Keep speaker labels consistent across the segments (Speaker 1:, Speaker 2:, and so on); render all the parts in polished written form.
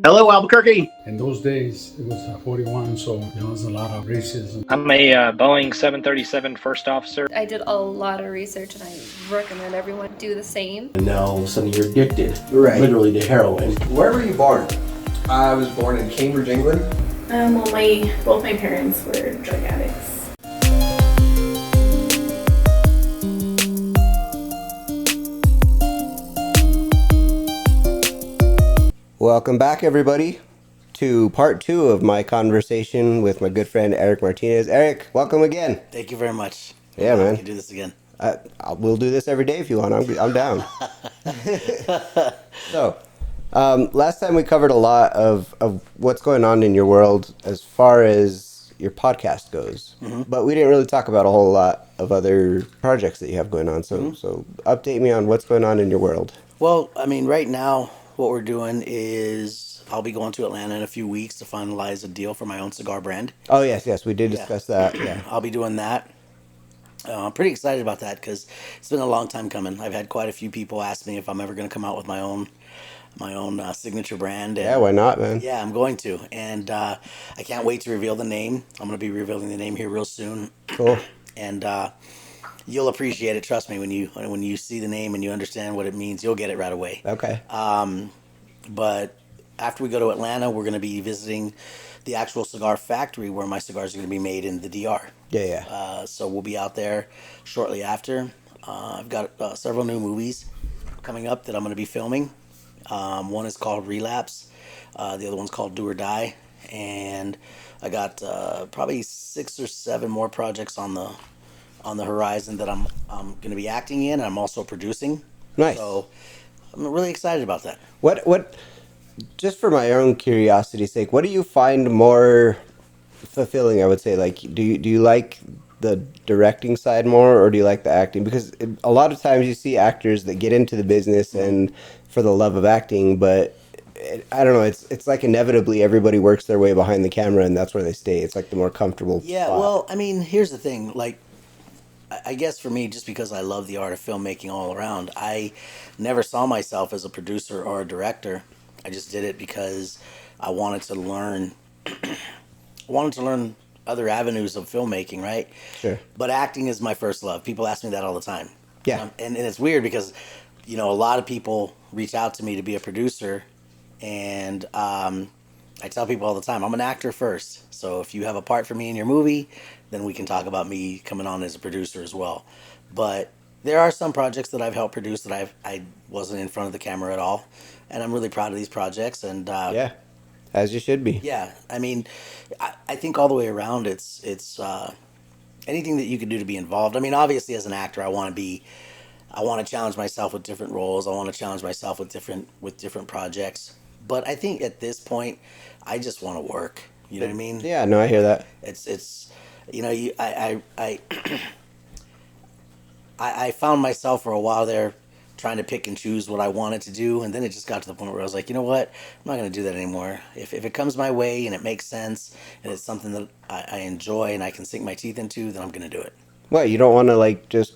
Speaker 1: Hello, Albuquerque.
Speaker 2: In those days, it was 41, so there was a lot of racism.
Speaker 3: I'm a Boeing 737 first officer.
Speaker 4: I did a lot of research and I recommend everyone do the same.
Speaker 1: And now suddenly you're addicted, literally to heroin.
Speaker 5: Where were you born? I was born in Cambridge, England.
Speaker 6: Both my parents were drug addicts.
Speaker 7: Welcome back, everybody, to part 2 of my conversation with my good friend Eric Martinez. Eric, welcome again.
Speaker 8: Thank you very much.
Speaker 7: Yeah, man.
Speaker 8: I can do this again.
Speaker 7: We'll do this every day if you want. I'm down. So, last time we covered a lot of what's going on in your world as far as your podcast goes, but we didn't really talk about a whole lot of other projects that you have going on. So update me on what's going on in your world.
Speaker 8: Well, I mean, right now, what we're doing is I'll be going to Atlanta in a few weeks to finalize a deal for my own cigar brand.
Speaker 7: Oh, yes, we did discuss that. Yeah.
Speaker 8: I'll be doing that. I'm pretty excited about that because it's been a long time coming. I've had quite a few people ask me if I'm ever going to come out with my own signature brand. And
Speaker 7: Yeah, why not, man?
Speaker 8: yeah, I'm going to, and I can't wait to reveal the name. I'm going to be revealing the name here real soon.
Speaker 7: Cool.
Speaker 8: And you'll appreciate it. Trust me, when you see the name and you understand what it means, you'll get it right away.
Speaker 7: Okay.
Speaker 8: But after we go to Atlanta, we're going to be visiting the actual cigar factory where my cigars are going to be made in the DR.
Speaker 7: Yeah.
Speaker 8: So we'll be out there shortly after. I've got several new movies coming up that I'm going to be filming. One is called Relapse. The other one's called Do or Die. And I got probably 6 or 7 more projects on the horizon that I'm going to be acting in, and I'm also producing.
Speaker 7: Nice.
Speaker 8: So I'm really excited about that.
Speaker 7: What just for my own curiosity's sake, what do you find more fulfilling? I would say, like, do you like the directing side more, or do you like the acting? Because a lot of times you see actors that get into the business and for the love of acting, but I don't know, it's like inevitably everybody works their way behind the camera and that's where they stay. It's like the more comfortable
Speaker 8: Yeah,
Speaker 7: spot.
Speaker 8: well, I mean, here's the thing. Like, I guess for me, just because I love the art of filmmaking all around, I never saw myself as a producer or a director. I just did it because I wanted to learn. I wanted to learn other avenues of filmmaking, right?
Speaker 7: Sure.
Speaker 8: But acting is my first love. People ask me that all the time.
Speaker 7: Yeah.
Speaker 8: And it's weird because, a lot of people reach out to me to be a producer, and I tell people all the time, I'm an actor first. So if you have a part for me in your movie, then we can talk about me coming on as a producer as well. But there are some projects that I've helped produce that I wasn't in front of the camera at all, and I'm really proud of these projects. And
Speaker 7: Yeah, as you should be.
Speaker 8: yeah, I mean, I think all the way around, it's anything that you can do to be involved. I mean, obviously, as an actor, I want to challenge myself with different roles. I want to challenge myself with different projects. But I think at this point, I just want to work. You know what I mean?
Speaker 7: Yeah, no, I hear that.
Speaker 8: It's I found myself for a while there trying to pick and choose what I wanted to do, and then it just got to the point where I was like, you know what, I'm not going to do that anymore. If it comes my way and it makes sense and it's something that I enjoy and I can sink my teeth into, then I'm going to do it.
Speaker 7: What, you don't want to, like, just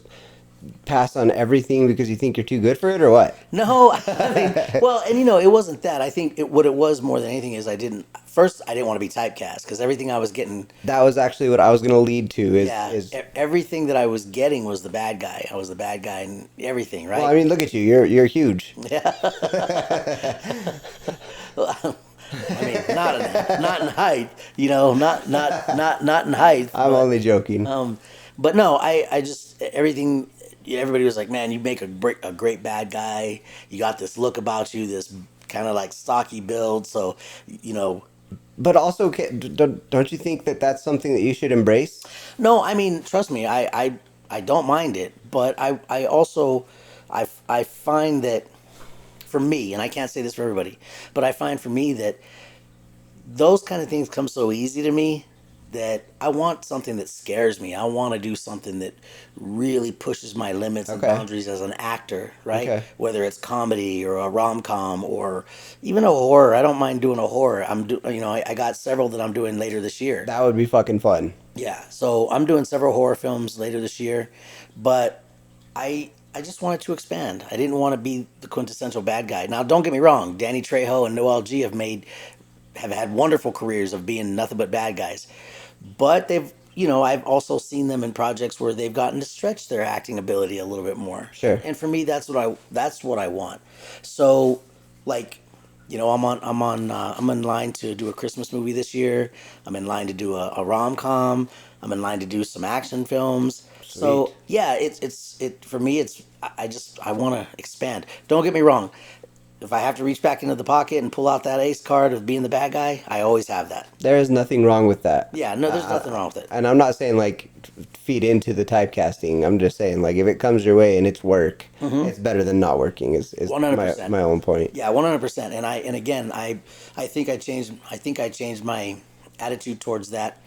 Speaker 7: pass on everything because you think you're too good for it, or what?
Speaker 8: No, I mean, well, and it wasn't that. I think what it was more than anything is I didn't want to be typecast because everything I was getting.
Speaker 7: That was actually what I was going to lead to.
Speaker 8: Everything that I was getting was the bad guy. I was the bad guy in everything, right?
Speaker 7: Well, I mean, look at you. You're huge.
Speaker 8: Yeah. I mean, not in height, not in height.
Speaker 7: I'm only joking.
Speaker 8: But no, I just everything. Everybody was like, "Man, you make a great bad guy. You got this look about you, this kind of like stocky build." So,
Speaker 7: But also, don't you think that that's something that you should embrace?
Speaker 8: No, I mean, trust me, I don't mind it, but I also I find that for me, and I can't say this for everybody, but I find for me that those kind of things come so easy to me that I want something that scares me. I want to do something that really pushes my limits and boundaries as an actor, right?
Speaker 7: Okay.
Speaker 8: Whether it's comedy or a rom-com or even a horror. I don't mind doing a horror. I got several that I'm doing later this year.
Speaker 7: That would be fucking fun.
Speaker 8: Yeah, so I'm doing several horror films later this year, but I I just wanted to expand. I didn't want to be the quintessential bad guy. Now, don't get me wrong. Danny Trejo and Noel G have had wonderful careers of being nothing but bad guys, but I've also seen them in projects where they've gotten to stretch their acting ability a little bit more.
Speaker 7: Sure.
Speaker 8: And for me, that's what I want. So, like, I'm in line to do a Christmas movie this year. I'm in line to do a rom-com. I'm in line to do some action films. So yeah, it's for me. I want to expand. Don't get me wrong. If I have to reach back into the pocket and pull out that ace card of being the bad guy, I always have that.
Speaker 7: There is nothing wrong with that.
Speaker 8: Yeah, no, there's nothing wrong with it.
Speaker 7: And I'm not saying like feed into the typecasting. I'm just saying like if it comes your way and it's work, it's better than not working. Is
Speaker 8: 100%.
Speaker 7: my own point.
Speaker 8: Yeah, 100%. And again, I think I changed my attitude towards that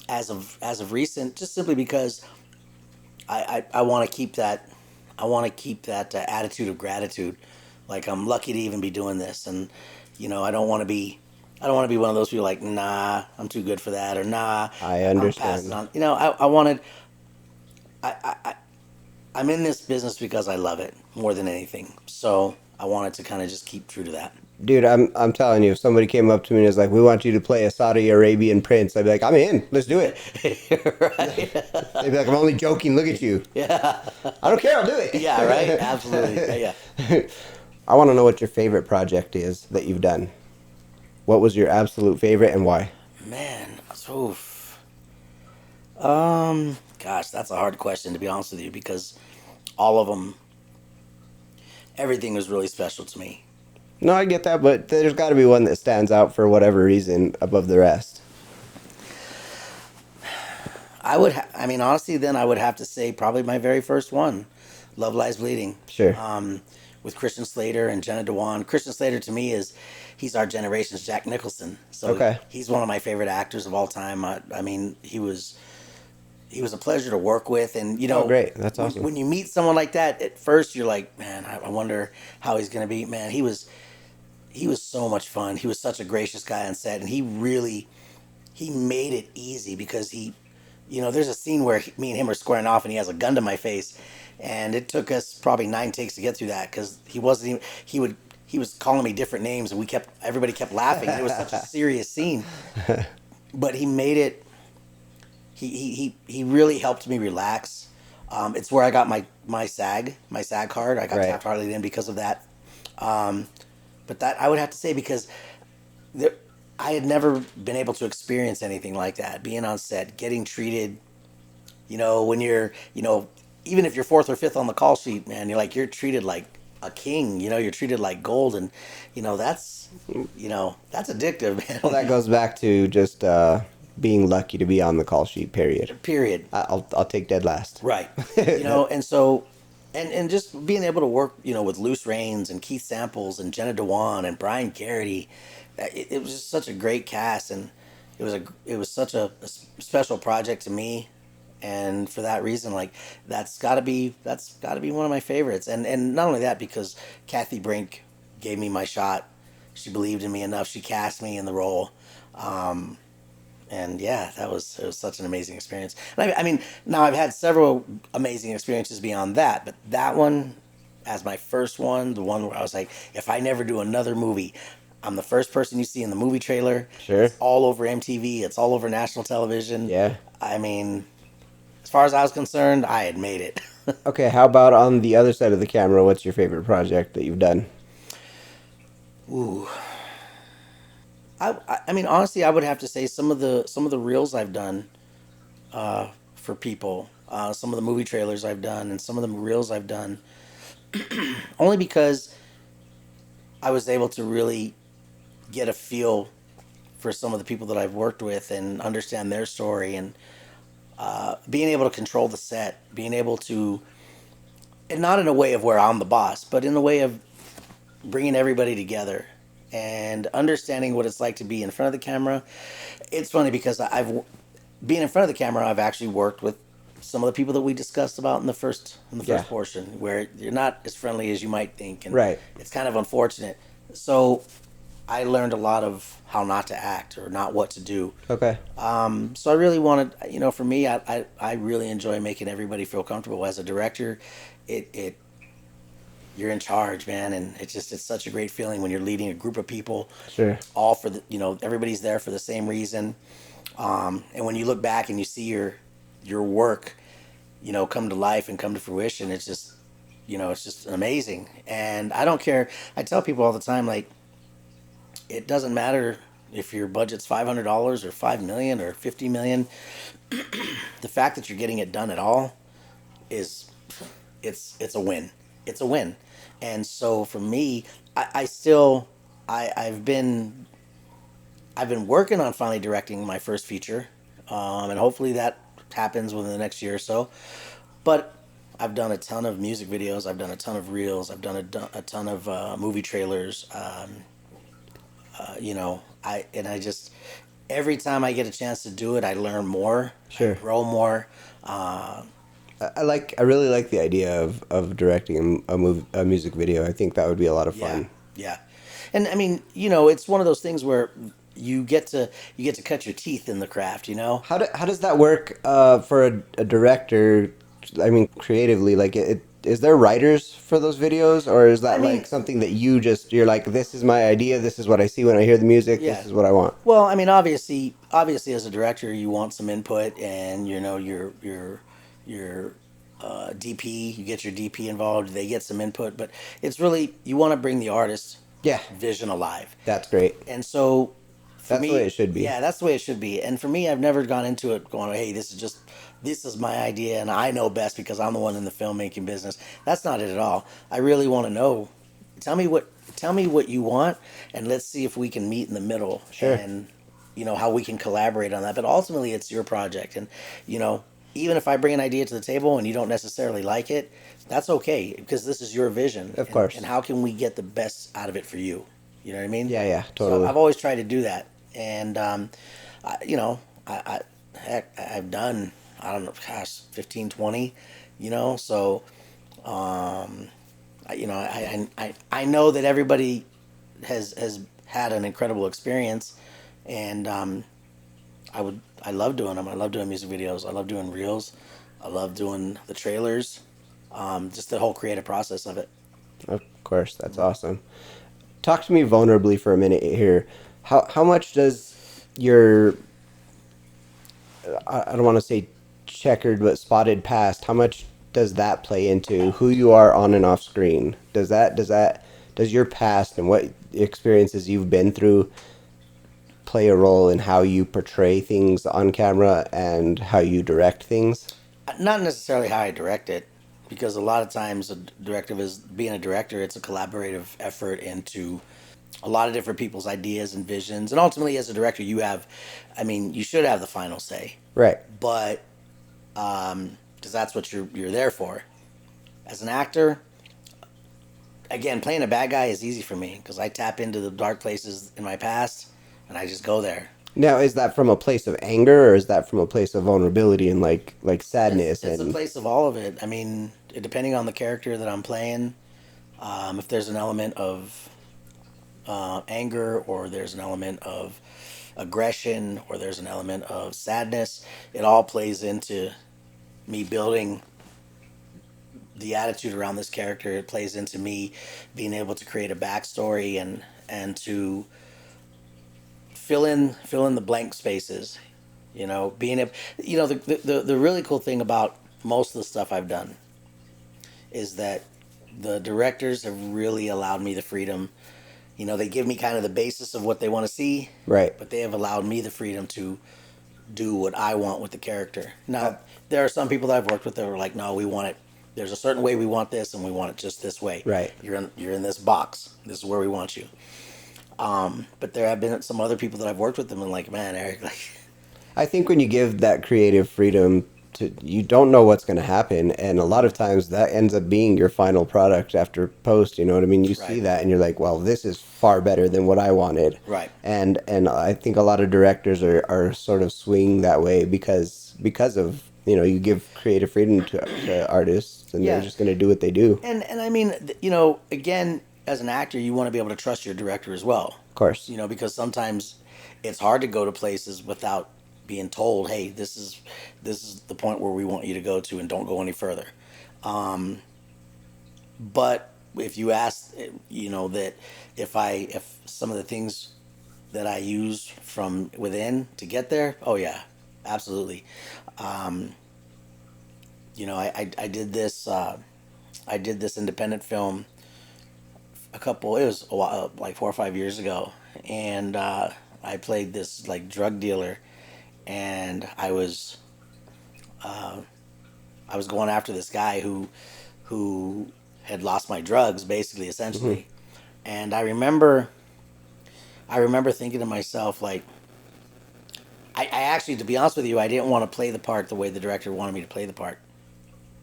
Speaker 8: as of recent, just simply because I want to keep that attitude of gratitude. Like, I'm lucky to even be doing this, and I don't want to be one of those people like, nah, I'm too good for that, or nah,
Speaker 7: I understand.
Speaker 8: I'm passing on. I'm in this business because I love it more than anything. So I wanted to kind of just keep true to that.
Speaker 7: Dude, I'm telling you, if somebody came up to me and was like, "We want you to play a Saudi Arabian prince," I'd be like, "I'm in. Let's do it."
Speaker 8: Right?
Speaker 7: They'd be like, "I'm only joking. Look at you."
Speaker 8: Yeah.
Speaker 7: I don't care. I'll do it.
Speaker 8: Yeah. Right. Absolutely. Yeah.
Speaker 7: I want to know what your favorite project is that you've done. What was your absolute favorite and why?
Speaker 8: Man, oof. Gosh, that's a hard question, to be honest with you, because all of them, everything was really special to me.
Speaker 7: No, I get that, but there's got to be one that stands out for whatever reason above the rest.
Speaker 8: Honestly, then I would have to say probably my very first one, Love Lies Bleeding.
Speaker 7: Sure.
Speaker 8: With Christian Slater and Jenna Dewan. Christian Slater, to me, he's our generation's Jack Nicholson. So
Speaker 7: Okay.
Speaker 8: He's one of my favorite actors of all time. He was a pleasure to work with, and
Speaker 7: Oh, great. That's awesome.
Speaker 8: When you meet someone like that, at first you're like, man, I wonder how he's gonna be. Man, he was so much fun. He was such a gracious guy on set, and he made it easy because there's a scene where me and him are squaring off, and he has a gun to my face, and it took us probably 9 takes to get through that because he was calling me different names, and everybody kept laughing. It was such a serious scene, but he made it. He really helped me relax. It's where I got my SAG card. I got
Speaker 7: Right.
Speaker 8: Taft-Hartley in because of that. But that I would have to say because I had never been able to experience anything like that. Being on set, getting treated, when you're, even if you're 4th or 5th on the call sheet, man, you're treated like a king. You're treated like gold, and that's addictive, man.
Speaker 7: Well, that goes back to just being lucky to be on the call sheet. Period. I'll take dead last.
Speaker 8: Right. And so, and just being able to work, with Luce Rains and Keith Samples and Jenna Dewan and Brian Garrity, it was just such a great cast, and it was such a special project to me, and for that reason, like that's got to be one of my favorites, and not only that, because Kathy Brink gave me my shot. She believed in me enough. She cast me in the role. And yeah, it was such an amazing experience. And now I've had several amazing experiences beyond that, but that one, as my first one, the one where I was like, if I never do another movie, I'm the first person you see in the movie trailer.
Speaker 7: Sure.
Speaker 8: It's all over MTV. It's all over national television.
Speaker 7: Yeah.
Speaker 8: As far as I was concerned, I had made it.
Speaker 7: Okay, how about on the other side of the camera? What's your favorite project that you've done?
Speaker 8: Ooh. Honestly, I would have to say some of the reels I've done for people, some of the movie trailers I've done, and some of the reels I've done, only because I was able to really get a feel for some of the people that I've worked with and understand their story, and being able to control the set, being able to, and not in a way of where I'm the boss, but in the way of bringing everybody together and understanding what it's like to be in front of the camera. It's funny because being in front of the camera, I've actually worked with some of the people that we discussed about in the first portion, where you're not as friendly as you might think, and
Speaker 7: Right.
Speaker 8: It's kind of unfortunate. So I learned a lot of how not to act or not what to do.
Speaker 7: Okay.
Speaker 8: So I really wanted, for me, I really enjoy making everybody feel comfortable. As a director, it you're in charge, man, and it's such a great feeling when you're leading a group of people,
Speaker 7: Sure.
Speaker 8: all for the everybody's there for the same reason, and when you look back and you see your work, come to life and come to fruition, it's just it's just amazing. And I don't care. I tell people all the time, like, it doesn't matter if your budget's $500 or 5 million or 50 million. The fact that you're getting it done at all is it's a win. It's a win. And so for me, I still I've been working on finally directing my first feature, and hopefully that happens within the next year or so. But I've done a ton of music videos. I've done a ton of reels. I've done a ton of movie trailers. I just every time I get a chance to do it, I learn more.
Speaker 7: Sure.
Speaker 8: I grow more.
Speaker 7: I really like the idea of directing a music video. I think that would be a lot of
Speaker 8: Yeah,
Speaker 7: fun.
Speaker 8: yeah, and I mean, it's one of those things where you get to cut your teeth in the craft.
Speaker 7: How does that work for a director? I mean, creatively, like is there writers for those videos, or is that
Speaker 8: I mean-
Speaker 7: like something that you're like, this is my idea, this is what I see when I hear the music,
Speaker 8: Yeah.
Speaker 7: this is what I want.
Speaker 8: Well, I mean, obviously, as a director, you want some input, and your DP, you get your DP involved. They get some input, but it's really you want to bring the artist's
Speaker 7: Yeah,
Speaker 8: vision alive.
Speaker 7: that's great.
Speaker 8: And so, for
Speaker 7: That's
Speaker 8: me,
Speaker 7: the way it should be.
Speaker 8: Yeah, that's the way it should be. And for me, I've never gone into it going, "Hey, this is my idea, and I know best because I'm the one in the filmmaking business." That's not it at all. I really want to know. Tell me what you want, and let's see if we can meet in the middle.
Speaker 7: Sure.
Speaker 8: And how we can collaborate on that. But ultimately, it's your project, and even if I bring an idea to the table and you don't necessarily like it, that's okay because this is your vision.
Speaker 7: Of course.
Speaker 8: And how can we get the best out of it for you? You know what I mean?
Speaker 7: Yeah, totally.
Speaker 8: So I've always tried to do that, and I've done, I don't know, gosh, 15, 20, so I know that everybody has had an incredible experience, and I love doing them. I love doing music videos. I love doing reels. I love doing the trailers. Just the whole creative process of it.
Speaker 7: Of course, that's awesome. Talk to me vulnerably for a minute here. How much does your I don't want to say checkered but spotted past, how much does that play into who you are on and off screen? Does your past and what experiences you've been through play a role in how you portray things on camera and how you direct things?
Speaker 8: Not necessarily how I direct it, because a lot of times being a director, it's a collaborative effort into a lot of different people's ideas and visions. And ultimately, as a director, you should have the final say.
Speaker 7: Right.
Speaker 8: But, because that's what you're there for. As an actor, again, playing a bad guy is easy for me because I tap into the dark places in my past and I just go there.
Speaker 7: Now, is that from a place of anger or is that from a place of vulnerability and like sadness?
Speaker 8: It's a place of all of it. I mean, depending on the character that I'm playing, if there's an element of anger, or there's an element of aggression, or there's an element of sadness, it all plays into me building the attitude around this character. It plays into me being able to create a backstory and to fill in the blank spaces. Being able, the really cool thing about most of the stuff I've done is that the directors have really allowed me the freedom. They give me kind of the basis of what they want to see,
Speaker 7: Right.
Speaker 8: but they have allowed me the freedom to do what I want with the character. Now, there are some people that I've worked with that were like, no, we want it. There's a certain way we want this, and we want it just this way.
Speaker 7: Right.
Speaker 8: You're in this box. This is where we want you. But there have been some other people that I've worked with them and like, man, Eric, like.
Speaker 7: I think when you give that creative freedom you don't know what's going to happen, and a lot of times that ends up being your final product after post. You know what I mean? You see
Speaker 8: Right.
Speaker 7: that and you're like, well, this is far better than what I wanted.
Speaker 8: Right.
Speaker 7: And I think a lot of directors are sort of swinging that way because of you give creative freedom to artists, and
Speaker 8: Yeah.
Speaker 7: they're just going to do what they do.
Speaker 8: And I mean, again, as an actor, you want to be able to trust your director as well.
Speaker 7: Of course.
Speaker 8: Because sometimes it's hard to go to places without being told, hey, this is the point where we want you to go to, and don't go any further. But if you asked, that if some of the things that I use from within to get there, oh yeah, absolutely. Um, I did this. I did this independent film it was a while, like 4 or 5 years ago, and I played this like drug dealer, and I was going after this guy who had lost my drugs, basically, essentially. And I remember thinking to myself, like, I actually, to be honest with you, I didn't want to play the part the way the director wanted me to play the part.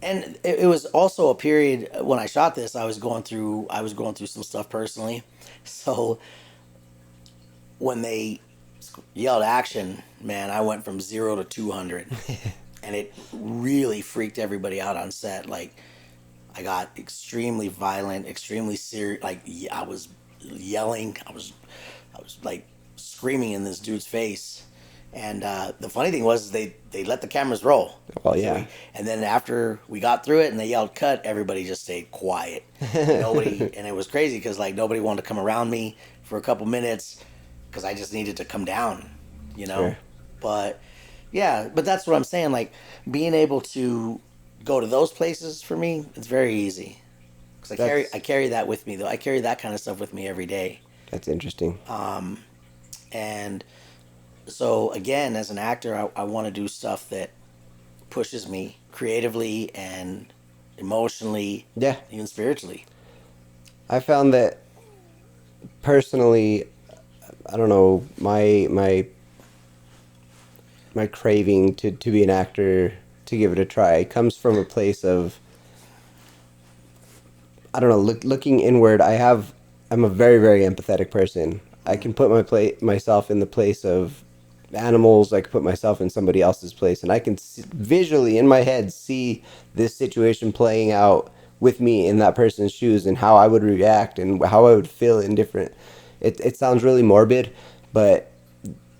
Speaker 8: And it was also a period when I shot this. I was going through some stuff personally, so when they yelled action, man, I went from 0 to 200, and it really freaked everybody out on set. Like, I got extremely violent, extremely serious. Like, I was yelling, I was like screaming in this dude's face. And the funny thing was, they let the cameras roll.
Speaker 7: Well, yeah.
Speaker 8: And then after we got through it and they yelled cut, everybody just stayed quiet. Nobody, and it was crazy because like nobody wanted to come around me for a couple minutes because I just needed to come down,
Speaker 7: Sure.
Speaker 8: But yeah, but that's what I'm saying. Like, being able to go to those places for me, it's very easy because I carry that with me though. I carry that kind of stuff with me every day.
Speaker 7: That's interesting.
Speaker 8: And so again, as an actor, I want to do stuff that pushes me creatively and emotionally,
Speaker 7: Yeah.
Speaker 8: even spiritually.
Speaker 7: I found that personally, I don't know, my craving to be an actor, to give it a try, comes from a place of, I don't know, looking inward. I'm a very, very empathetic person. I can put myself in the place of animals. I can put myself in somebody else's place, and I can visually in my head see this situation playing out with me in that person's shoes, and how I would react and how I would feel in different. It sounds really morbid, but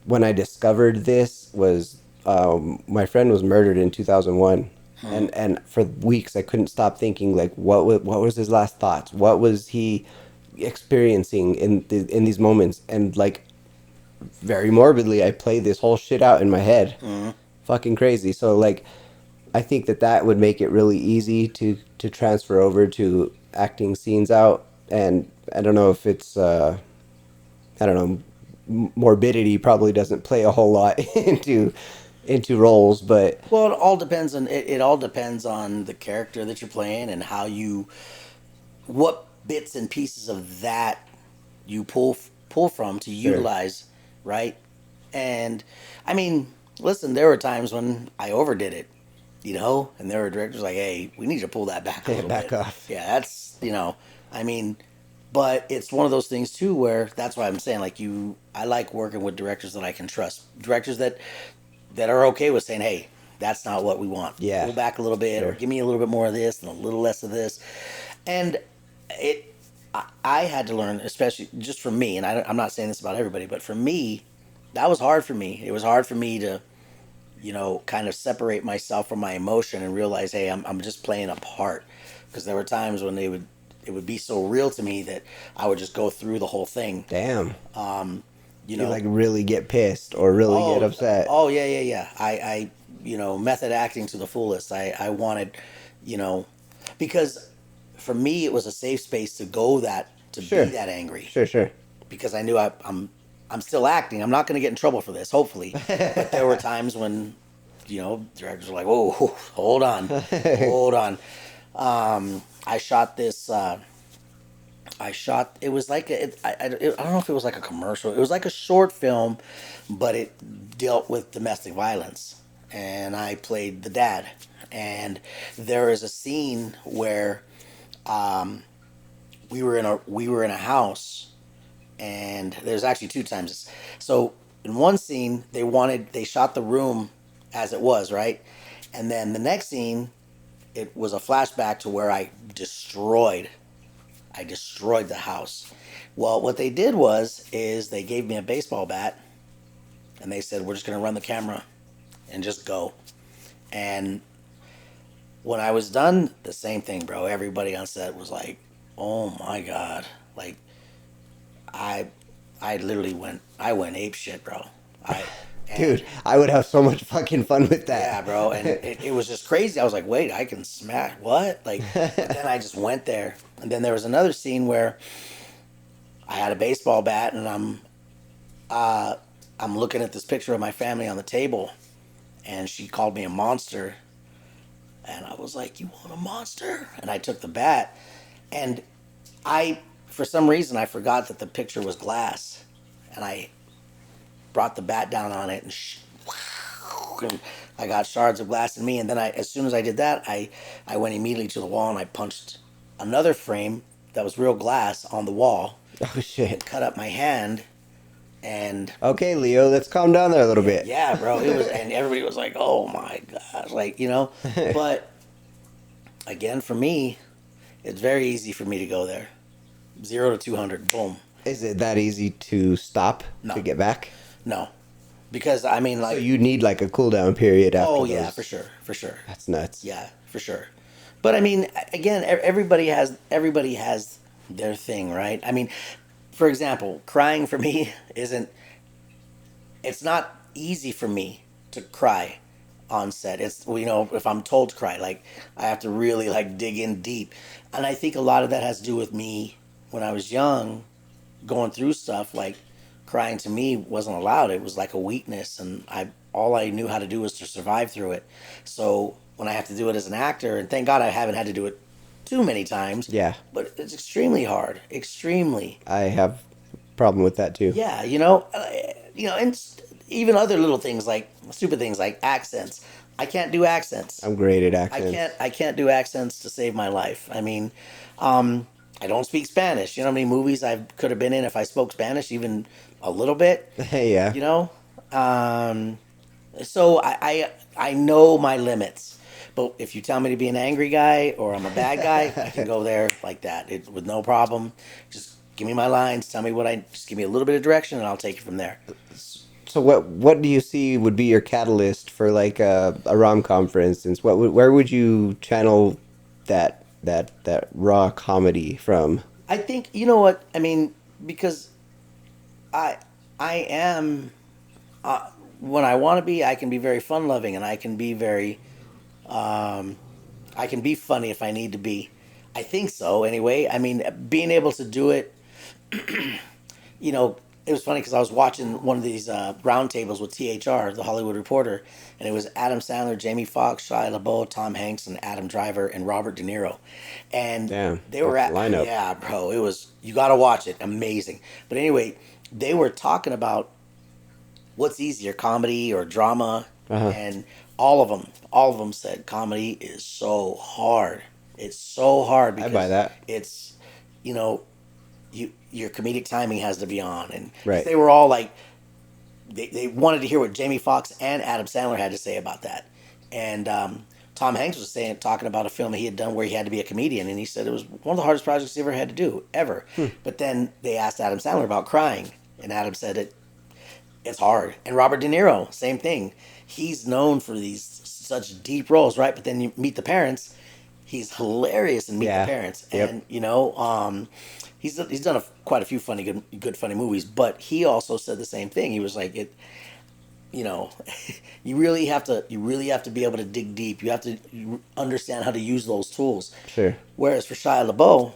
Speaker 7: when I discovered this was, my friend was murdered in 2001. And for weeks I couldn't stop thinking, like, what was his last thoughts? What was he experiencing in these moments? And like, very morbidly, I played this whole shit out in my head. Fucking crazy. So like, I think that would make it really easy to transfer over to acting scenes out. And I don't know if it's I don't know, morbidity probably doesn't play a whole lot into roles, but
Speaker 8: Well, it all depends on it all depends on the character that you're playing and what bits and pieces of that you pull from to utilize, right? And I mean, listen, there were times when I overdid it, and there were directors like, "Hey, we need to pull that back a little
Speaker 7: back
Speaker 8: bit."
Speaker 7: off.
Speaker 8: Yeah, that's I mean, but it's one of those things too where that's why I'm saying, like, I like working with directors that I can trust, directors that are okay with saying, "Hey, that's not what we want.
Speaker 7: Yeah.
Speaker 8: Pull back a little bit, or give me a little bit more of this and a little less of this." And I had to learn, especially just for me, and I'm not saying this about everybody, but for me, that was hard for me. It was hard for me to, kind of separate myself from my emotion and realize, hey, I'm just playing a part. Because there were times when it would be so real to me that I would just go through the whole thing.
Speaker 7: Damn.
Speaker 8: You
Speaker 7: like really get pissed or really get upset.
Speaker 8: Oh yeah. I method acting to the fullest. I wanted, because for me it was a safe space to be that angry.
Speaker 7: Sure.
Speaker 8: Because I knew I'm still acting. I'm not going to get in trouble for this, hopefully. But there were times when, directors were like, "Whoa, hold on, hold on." I shot this. It was like I don't know if it was like a commercial. It was like a short film, but it dealt with domestic violence, and I played the dad. And there is a scene where we were in a house, and there's actually two times. So in one scene, they shot the room as it was, right? And then the next scene, it was a flashback to where I destroyed the house. Well, what they did is they gave me a baseball bat, and they said, "We're just gonna run the camera and just go." And when I was done, the same thing, bro. Everybody on set was like, oh my God, like I literally went ape shit, bro.
Speaker 7: Dude, I would have so much fucking fun with that.
Speaker 8: Yeah, bro, and it was just crazy. I was like, wait, I can smash what? Like, but then I just went there, and then there was another scene where I had a baseball bat, and I'm looking at this picture of my family on the table, and she called me a monster, and I was like, you want a monster? And I took the bat, and for some reason, I forgot that the picture was glass, and I brought the bat down on it, and I got shards of glass in me. And then as soon as I did that, I went immediately to the wall and I punched another frame that was real glass on the wall.
Speaker 7: Oh shit!
Speaker 8: And cut up my hand. And
Speaker 7: okay, Leo, let's calm down there a little bit.
Speaker 8: Yeah, bro. It was, and everybody was like, "Oh my gosh," like, you know. But again, for me, it's very easy for me to go there. 0 to 200, boom.
Speaker 7: Is it that easy to stop to get back?
Speaker 8: No, because I mean, like,
Speaker 7: so you need like a cool down period after.
Speaker 8: Oh yeah, for sure.
Speaker 7: That's nuts.
Speaker 8: Yeah, for sure. But I mean, again, everybody has their thing, right? I mean, for example, crying for me it's not easy for me to cry on set. It's, you know, if I'm told to cry, like, I have to really like dig in deep. And I think a lot of that has to do with me when I was young, going through stuff. Like, crying to me wasn't allowed. It was like a weakness, and all I knew how to do was to survive through it. So when I have to do it as an actor, and thank God I haven't had to do it too many times.
Speaker 7: Yeah.
Speaker 8: But it's extremely hard. Extremely.
Speaker 7: I have a problem with that too.
Speaker 8: Yeah, you know, and even other little things, like stupid things like accents. I can't do accents.
Speaker 7: I'm great at accents.
Speaker 8: I can't do accents to save my life. I mean, I don't speak Spanish. You know how many movies I could have been in if I spoke Spanish even a little bit?
Speaker 7: Yeah.
Speaker 8: You know? So I know my limits. But if you tell me to be an angry guy or I'm a bad guy, I can go there like that with no problem. Just give me my lines. Tell me just give me a little bit of direction, and I'll take it from there.
Speaker 7: So what do you see would be your catalyst for like a rom-com, for instance? Where would you channel that raw comedy from?
Speaker 8: I think, you know what I mean, because I am when I want to be, I can be very fun-loving, and I can be very I can be funny if I need to be. I think so, anyway. I mean, being able to do it, you know, it was funny because I was watching one of these roundtables with THR, the Hollywood Reporter, and it was Adam Sandler, Jamie Foxx, Shia LaBeouf, Tom Hanks, and Adam Driver, and Robert De Niro. And they were at
Speaker 7: lineup.
Speaker 8: Yeah, bro, it was, you got to watch it. Amazing. But anyway, they were talking about what's easier, comedy or drama, and all of them said comedy is so hard. It's so hard because
Speaker 7: I buy that.
Speaker 8: It's, you know, your comedic timing has to be on, and
Speaker 7: right.
Speaker 8: They were all like, they wanted to hear what Jamie Foxx and Adam Sandler had to say about that, and Tom Hanks was talking about a film he had done where he had to be a comedian, and he said it was one of the hardest projects he ever had to do ever. But then they asked Adam Sandler about crying, and Adam said it's hard. And Robert De Niro, same thing. He's known for these such deep roles, right? But then you meet the parents. He's hilarious in Meet the Parents, and you know, he's done quite a few good funny movies. But he also said the same thing. He was like, you know, you really have to be able to dig deep. You have to understand how to use those tools.
Speaker 7: Sure.
Speaker 8: Whereas for Shia LaBeouf,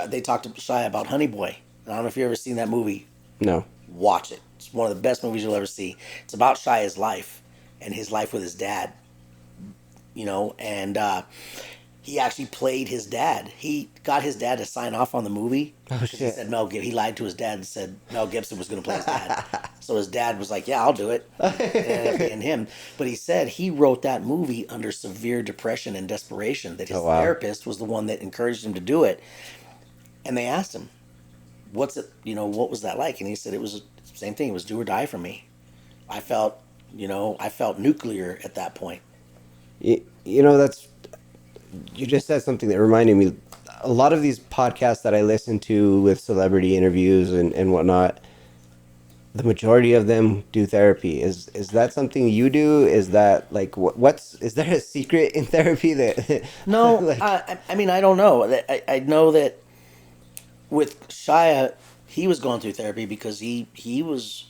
Speaker 8: they talked to Shia about Honey Boy. I don't know if you've ever seen that movie.
Speaker 7: No.
Speaker 8: Watch it. It's one of the best movies you'll ever see. It's about Shia's life and his life with his dad. You know, and he actually played his dad. He got his dad to sign off on the movie.
Speaker 7: Oh,
Speaker 8: because
Speaker 7: shit.
Speaker 8: He said he lied to his dad and said Mel Gibson was going to play his dad. So his dad was like, yeah, I'll do it. And it ended up being him. But he said he wrote that movie under severe depression and desperation, that his therapist was the one that encouraged him to do it. And they asked him, what was that like? And he said it was the same thing. It was do or die for me. I felt nuclear at that point.
Speaker 7: You know, you just said something that reminded me. A lot of these podcasts that I listen to with celebrity interviews and whatnot, the majority of them do therapy. Is that something you do? Is that like is there a secret in therapy that?
Speaker 8: No,
Speaker 7: like,
Speaker 8: I mean, I don't know. I know that with Shia, he was going through therapy because he was.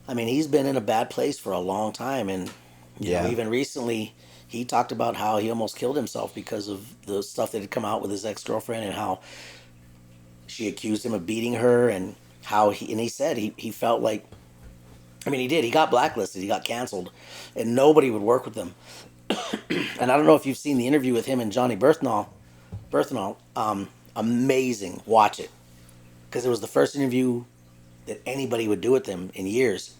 Speaker 8: I mean, he's been in a bad place for a long time, and you know, even recently, he talked about how he almost killed himself because of the stuff that had come out with his ex-girlfriend and how she accused him of beating her, and how he said he felt like, I mean, he got blacklisted, he got canceled, and nobody would work with him. And I don't know if you've seen the interview with him and Johnny Berthenol. Amazing, watch it, because it was the first interview that anybody would do with him in years.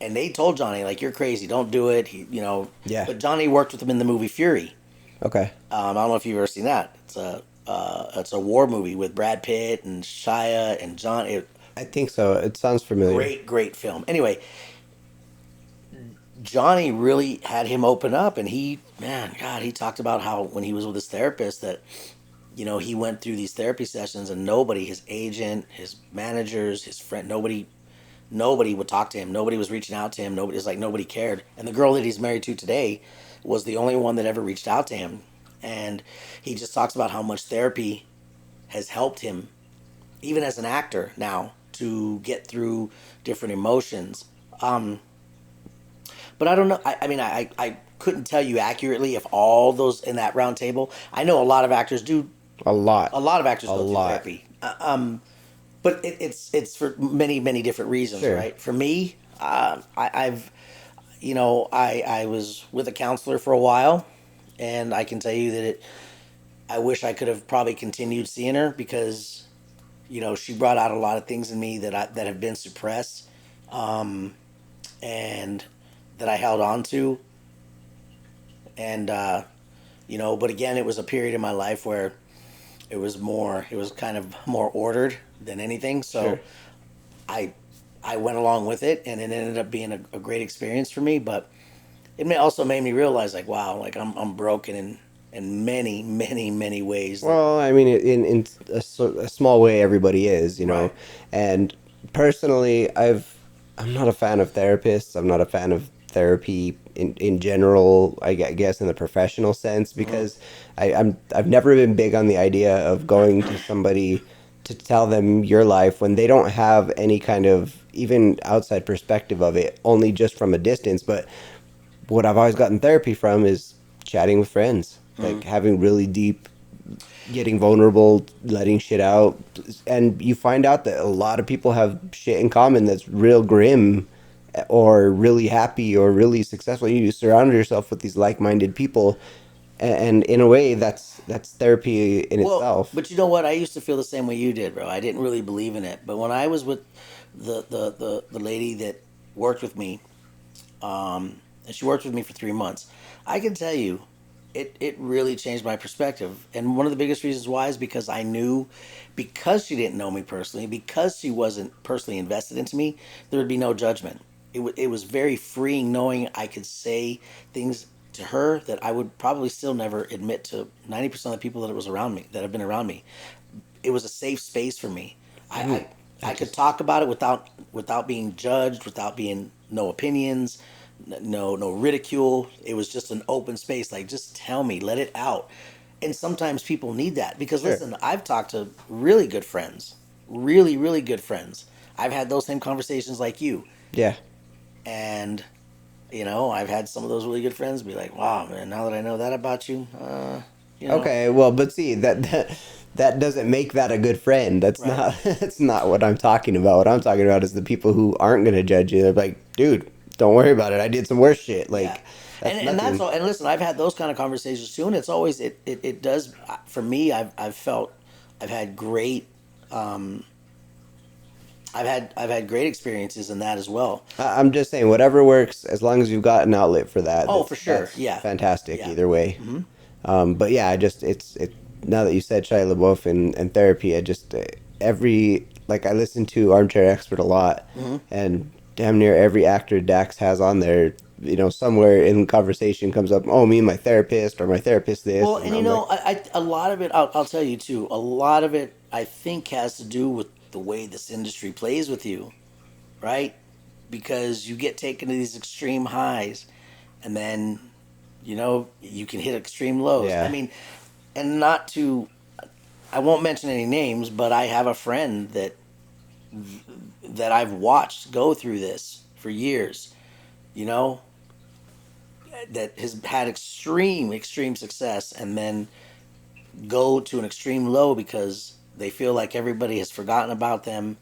Speaker 8: And they told Johnny, like, you're crazy, don't do it.
Speaker 7: Yeah.
Speaker 8: But Johnny worked with him in the movie Fury.
Speaker 7: Okay.
Speaker 8: I don't know if you've ever seen that. It's a war movie with Brad Pitt and Shia and John.
Speaker 7: I think so. It sounds familiar.
Speaker 8: Great film. Anyway, Johnny really had him open up, and he talked about how when he was with his therapist that, you know, he went through these therapy sessions and nobody, his agent, his managers, his friend, nobody would talk to him. Nobody was reaching out to him. Nobody cared. And the girl that he's married to today was the only one that ever reached out to him. And he just talks about how much therapy has helped him, even as an actor now, to get through different emotions. But I don't know. I couldn't tell you accurately if all those in that round table. I know a lot of actors do.
Speaker 7: A lot
Speaker 8: of actors go through therapy. But it's for many different reasons, right? For me, I was with a counselor for a while, and I can tell you that I wish I could have probably continued seeing her because, you know, she brought out a lot of things in me that have been suppressed, and that I held on to, and but again, it was a period in my life where it was kind of more ordered than anything. So I went along with it, and it ended up being a great experience for me. But it also made me realize, like, wow, like I'm broken in many ways.
Speaker 7: Well, I mean, in a small way, everybody is, you know.
Speaker 8: Right.
Speaker 7: And personally, I'm not a fan of therapists. I'm not a fan of therapy in general, I guess, in the professional sense, because I've never been big on the idea of going to somebody to tell them your life when they don't have any kind of even outside perspective of it, only just from a distance. But what I've always gotten therapy from is chatting with friends, like having really deep, getting vulnerable, letting shit out. And you find out that a lot of people have shit in common that's real grim or really happy or really successful. You surround yourself with these like-minded people, and in a way that's therapy in itself.
Speaker 8: But you know what? I used to feel the same way you did, bro. I didn't really believe in it. But when I was with the lady that worked with me, and she worked with me for 3 months, I can tell you, it really changed my perspective. And one of the biggest reasons why is because I knew, because she didn't know me personally, because she wasn't personally invested into me, there would be no judgment. It was very freeing knowing I could say things to her that I would probably still never admit to 90% of the people that have been around me. It was a safe space for me. I could talk about it without being judged, without being no opinions, no ridicule. It was just an open space. Like, just tell me, let it out. And sometimes people need that because listen, I've talked to really good friends, really good friends. I've had those same conversations like you.
Speaker 7: Yeah.
Speaker 8: And, you know, I've had some of those really good friends be like, wow, man, now that I know that about you, you know.
Speaker 7: Okay, well, but see, that doesn't make that a good friend. That's not that's not what I'm talking about. What I'm talking about is the people who aren't going to judge you. They're like, dude, don't worry about it. I did some worse shit. Like,
Speaker 8: and that's all. And listen, I've had those kind of conversations too, and it's always it does for me. I've felt I've had great. I've had great experiences in that as well.
Speaker 7: I'm just saying, whatever works, as long as you've got an outlet for that.
Speaker 8: Oh, for sure.
Speaker 7: That's
Speaker 8: Yeah.
Speaker 7: fantastic.
Speaker 8: Yeah.
Speaker 7: Either way. But yeah, it's now that you said Shia LaBeouf and therapy, I just I listen to Armchair Expert a lot, and damn near every actor Dax has on there, you know, somewhere in conversation comes up, oh, me and my therapist, or my therapist this.
Speaker 8: Well, and you know, a lot of it, I'll tell you too, a lot of it I think has to do with the way this industry plays with you, right? Because you get taken to these extreme highs, and then, you know, you can hit extreme lows.
Speaker 7: Yeah.
Speaker 8: I mean, and not to, I won't mention any names, but I have a friend that I've watched go through this for years, you know, that has had extreme success and then go to an extreme low because they feel like everybody has forgotten about them.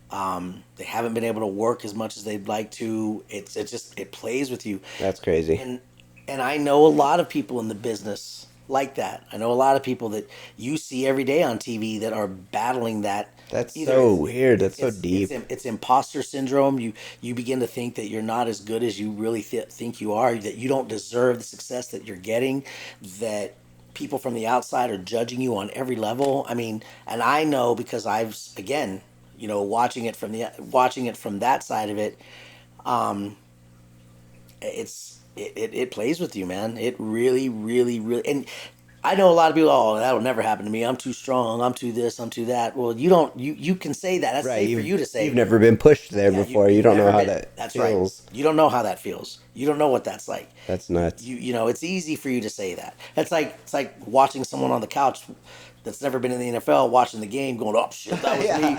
Speaker 8: They haven't been able to work as much as they'd like to. It plays with you.
Speaker 7: That's crazy.
Speaker 8: And I know a lot of people in the business like that. I know a lot of people that you see every day on TV that are battling that.
Speaker 7: That's so weird. That's so deep.
Speaker 8: It's imposter syndrome. You begin to think that you're not as good as you really think you are. That you don't deserve the success that you're getting. That people from the outside are judging you on every level. I mean, and I know because I've again, you know, watching it from that side of it. It plays with you, man. It really, really, really. And I know a lot of people. Oh, that'll never happen to me. I'm too strong. I'm too this. I'm too that. Well, you don't. You can say that. That's safe for you to say.
Speaker 7: You've never been pushed there before. You don't know how that feels.
Speaker 8: Right. You don't know how that feels. You don't know what that's like.
Speaker 7: That's nuts.
Speaker 8: You know, it's easy for you to say that. It's like watching someone on the couch that's never been in the NFL watching the game, going, "Oh shit, that was me." You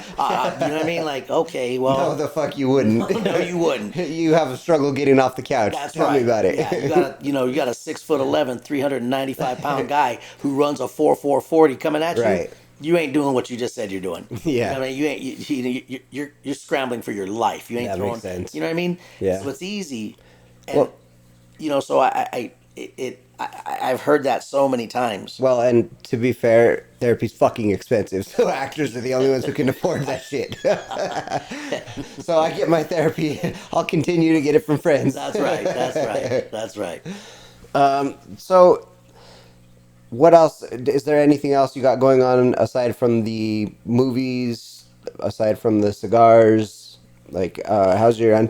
Speaker 8: know what I mean? Like, okay, well,
Speaker 7: no, the fuck you wouldn't.
Speaker 8: No, you wouldn't.
Speaker 7: You have a struggle getting off the couch.
Speaker 8: That's
Speaker 7: Tell
Speaker 8: right.
Speaker 7: me about it.
Speaker 8: Yeah, you got a 6'11", 395-pound guy who runs a 4.40 coming at you.
Speaker 7: Right.
Speaker 8: You ain't doing what you just said you're doing.
Speaker 7: Yeah.
Speaker 8: You know what I mean, you're scrambling for your life. You ain't
Speaker 7: that
Speaker 8: throwing.
Speaker 7: Makes sense.
Speaker 8: You know what I mean?
Speaker 7: Yeah.
Speaker 8: So it's easy, and you know, so I've heard that so many times.
Speaker 7: Well, and to be fair, therapy's fucking expensive, so actors are the only ones who can afford that shit. So I get my therapy. I'll continue to get it from friends.
Speaker 8: That's right. That's right.
Speaker 7: So, what else? Is there anything else you got going on aside from the movies? Aside from the cigars? Like, how's your...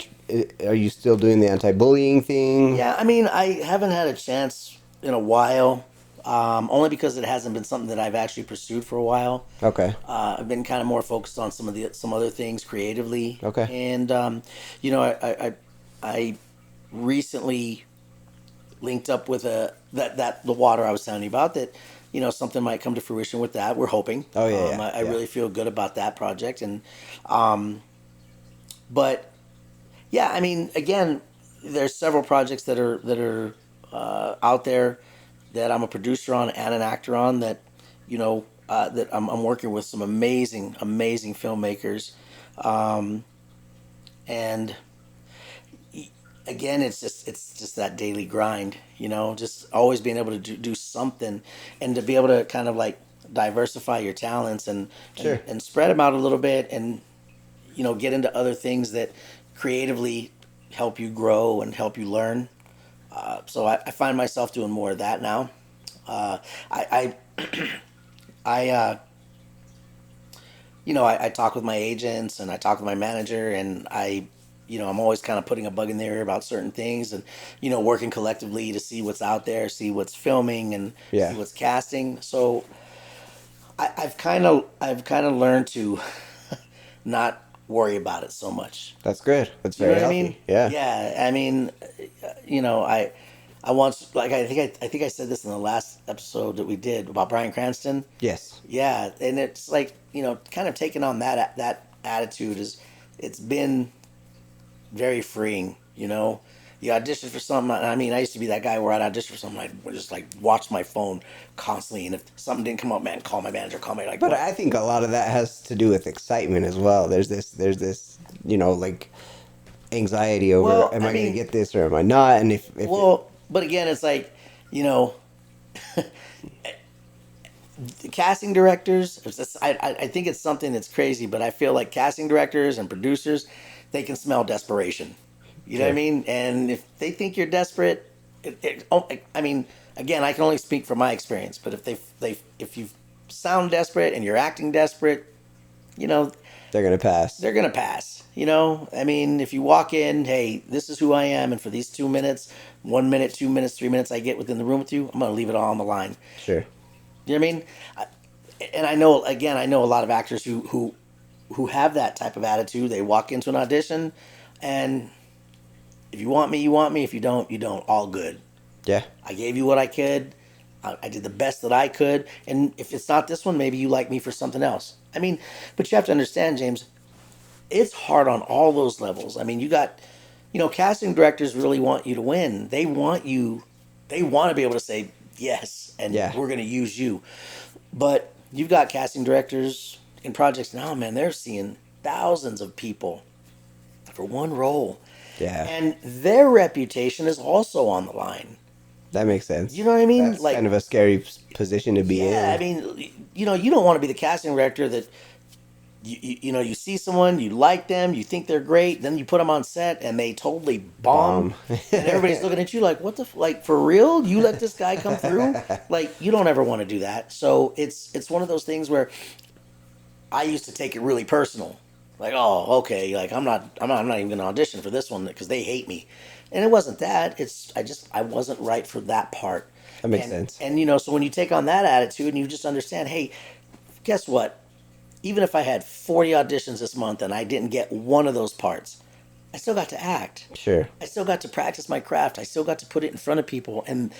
Speaker 7: Are you still doing the anti-bullying thing?
Speaker 8: Yeah, I mean, I haven't had a chance in a while, only because it hasn't been something that I've actually pursued for a while.
Speaker 7: Okay.
Speaker 8: I've been kind of more focused on some other things creatively.
Speaker 7: Okay.
Speaker 8: And you know, I recently linked up with the water I was telling you about. That, you know, something might come to fruition with that. We're hoping.
Speaker 7: Oh yeah.
Speaker 8: I really feel good about that project, and but. Yeah, I mean, again, there's several projects that are out there that I'm a producer on and an actor on that, you know, that I'm working with some amazing filmmakers, and again, it's just that daily grind, you know, just always being able to do something, and to be able to kind of like diversify your talents and spread them out a little bit, and you know, get into other things that creatively help you grow and help you learn. So I find myself doing more of that now. I you know, I talk with my agents and I talk with my manager, and you know, I'm always kind of putting a bug in their ear about certain things, and you know, working collectively to see what's out there, see what's filming, and see what's casting. So I've kind of learned to not worry about it so much.
Speaker 7: That's good. That's very healthy. I mean? Yeah.
Speaker 8: Yeah. I mean, you know, I once, like, I think I said this in the last episode that we did about Bryan Cranston.
Speaker 7: Yes.
Speaker 8: Yeah, and it's like, you know, kind of taking on that attitude it's been very freeing. You know, you audition for something. I mean, I used to be that guy where I'd audition for something, I'd just like watch my phone constantly, and if something didn't come up, man, call my manager, call me like.
Speaker 7: But
Speaker 8: what?
Speaker 7: I think a lot of that has to do with excitement as well. There's this, you know, like anxiety over, am I going to get this or am I not? And if
Speaker 8: but again, it's like, you know, casting directors. I think it's something that's crazy, but I feel like casting directors and producers, they can smell desperation. You know what I mean? And if they think you're desperate, I mean, again, I can only speak from my experience. But if you sound desperate and you're acting desperate, you know,
Speaker 7: they're gonna pass.
Speaker 8: They're gonna pass. You know, I mean, if you walk in, hey, this is who I am, and for these 2 minutes, 1 minute, 2 minutes, 3 minutes I get within the room with you, I'm gonna leave it all on the line.
Speaker 7: Sure.
Speaker 8: You know what I mean? And I know a lot of actors who have that type of attitude. They walk into an audition, and if you want me, you want me. If you don't, you don't. All good.
Speaker 7: Yeah.
Speaker 8: I gave you what I could. I did the best that I could. And if it's not this one, maybe you like me for something else. I mean, but you have to understand, James, it's hard on all those levels. I mean, you got, casting directors really want you to win. They want to be able to say yes, and
Speaker 7: Yeah.
Speaker 8: we're going to use you. But you've got casting directors in projects now, man, they're seeing thousands of people for one role.
Speaker 7: Yeah.
Speaker 8: And their reputation is also on the line.
Speaker 7: That makes sense.
Speaker 8: You know what I mean?
Speaker 7: That's kind of a scary position to be in.
Speaker 8: Yeah, I mean, you don't want to be the casting director that you see someone, you like them, you think they're great, then you put them on set and they totally bomb. And everybody's looking at you like, what the like, for real? You let this guy come through? Like, you don't ever want to do that. So it's one of those things where I used to take it really personal. Like, oh, okay, like I'm not even going to audition for this one because they hate me. And it wasn't that. I wasn't right for that part.
Speaker 7: That makes sense.
Speaker 8: And so when you take on that attitude and you just understand, hey, guess what? Even if I had 40 auditions this month and I didn't get one of those parts, I still got to act.
Speaker 7: Sure.
Speaker 8: I still got to practice my craft. I still got to put it in front of people. And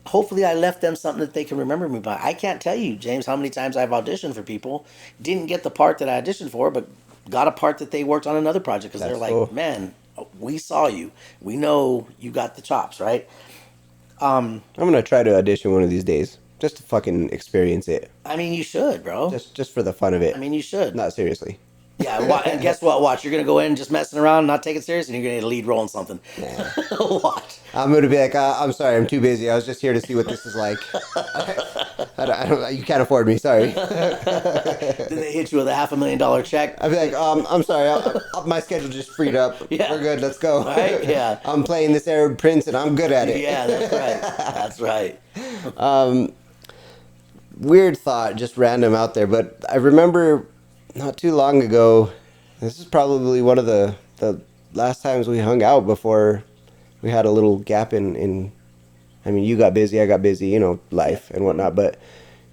Speaker 8: hopefully I left them something that they can remember me by. I can't tell you, James, how many times I've auditioned for people, didn't get the part that I auditioned for, but got a part that they worked on another project because they're like,
Speaker 7: cool.
Speaker 8: Man, we saw you. We know you got the chops, right?
Speaker 7: I'm going to try to audition one of these days. Just to fucking experience it.
Speaker 8: I mean, you should, bro.
Speaker 7: Just for the fun of it.
Speaker 8: I mean, you should.
Speaker 7: Not seriously.
Speaker 8: Yeah, and guess what? Watch. You're going to go in just messing around, not take it serious, and you're going to get a lead role in something.
Speaker 7: Yeah.
Speaker 8: Watch.
Speaker 7: I'm going to be like, I'm sorry, I'm too busy. I was just here to see what this is like. I don't, you can't afford me, sorry.
Speaker 8: Then they hit you with a $500,000 check.
Speaker 7: I'd be like, I'm sorry, my schedule just freed up.
Speaker 8: Yeah.
Speaker 7: We're good, let's go.
Speaker 8: Right? Yeah.
Speaker 7: I'm playing this Arab prince and I'm good at it.
Speaker 8: Yeah, that's right. That's right.
Speaker 7: Weird thought, just random out there, but I remember not too long ago, this is probably one of the last times we hung out before we had a little gap in I mean, you got busy, I got busy, life and whatnot, but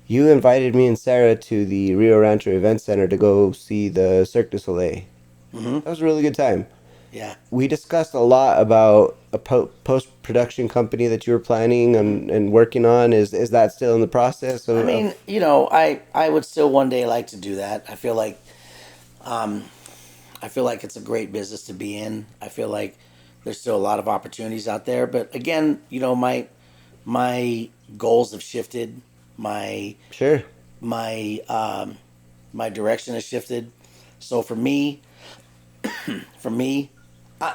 Speaker 7: you invited me and Sarah to the Rio Rancho Event Center to go see the Cirque du Soleil.
Speaker 8: Mm-hmm.
Speaker 7: That was a really good time.
Speaker 8: Yeah.
Speaker 7: We discussed a lot about a post-production company that you were planning and working on. Is that still in the process?
Speaker 8: I mean, I would still one day like to do that. I feel like it's a great business to be in. I feel like there's still a lot of opportunities out there. But again, my goals have shifted. My direction has shifted. So for me,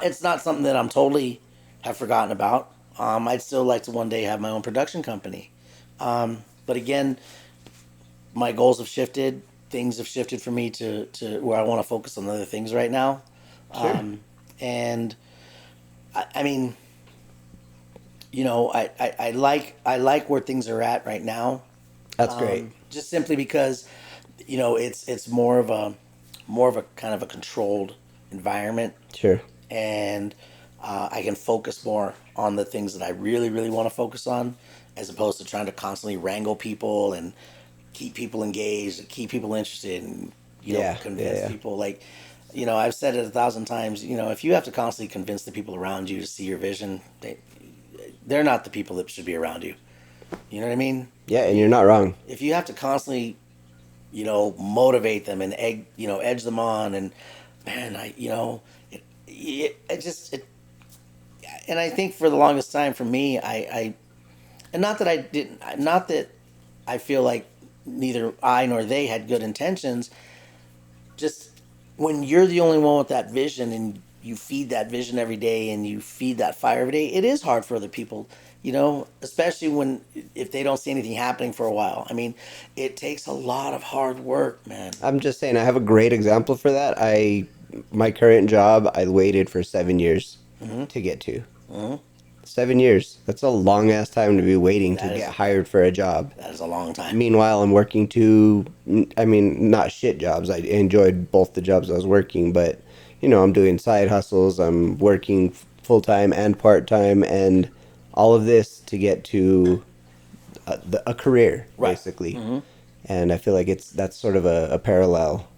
Speaker 8: it's not something that I'm totally have forgotten about. I'd still like to one day have my own production company. But again, my goals have shifted. Things have shifted for me to where I want to focus on other things right now.
Speaker 7: Sure.
Speaker 8: And I mean, I like where things are at right now.
Speaker 7: That's great.
Speaker 8: Just simply because, it's more of a kind of a controlled environment.
Speaker 7: Sure.
Speaker 8: And I can focus more on the things that I really, really want to focus on, as opposed to trying to constantly wrangle people and keep people engaged, and keep people interested, and convince people. Like, I've said it 1,000 times. If you have to constantly convince the people around you to see your vision, they're not the people that should be around you. You know what I mean?
Speaker 7: Yeah, and you're not wrong.
Speaker 8: If you have to constantly, motivate them and edge them on, and man, and I think for the longest time for me, not that I feel like neither I nor they had good intentions. Just when you're the only one with that vision and you feed that vision every day and you feed that fire every day, it is hard for other people, especially if they don't see anything happening for a while. I mean, it takes a lot of hard work, man.
Speaker 7: I'm just saying, I have a great example for that. My current job, I waited for 7 years to get to.
Speaker 8: Mm-hmm.
Speaker 7: 7 years. That's a long ass time to be waiting to get hired for a job.
Speaker 8: That is a long time.
Speaker 7: Meanwhile, I'm working not shit jobs. I enjoyed both the jobs I was working, but I'm doing side hustles. I'm working full-time and part-time, and all of this to get to a career, basically. Mm-hmm. And I feel like that's sort of a parallel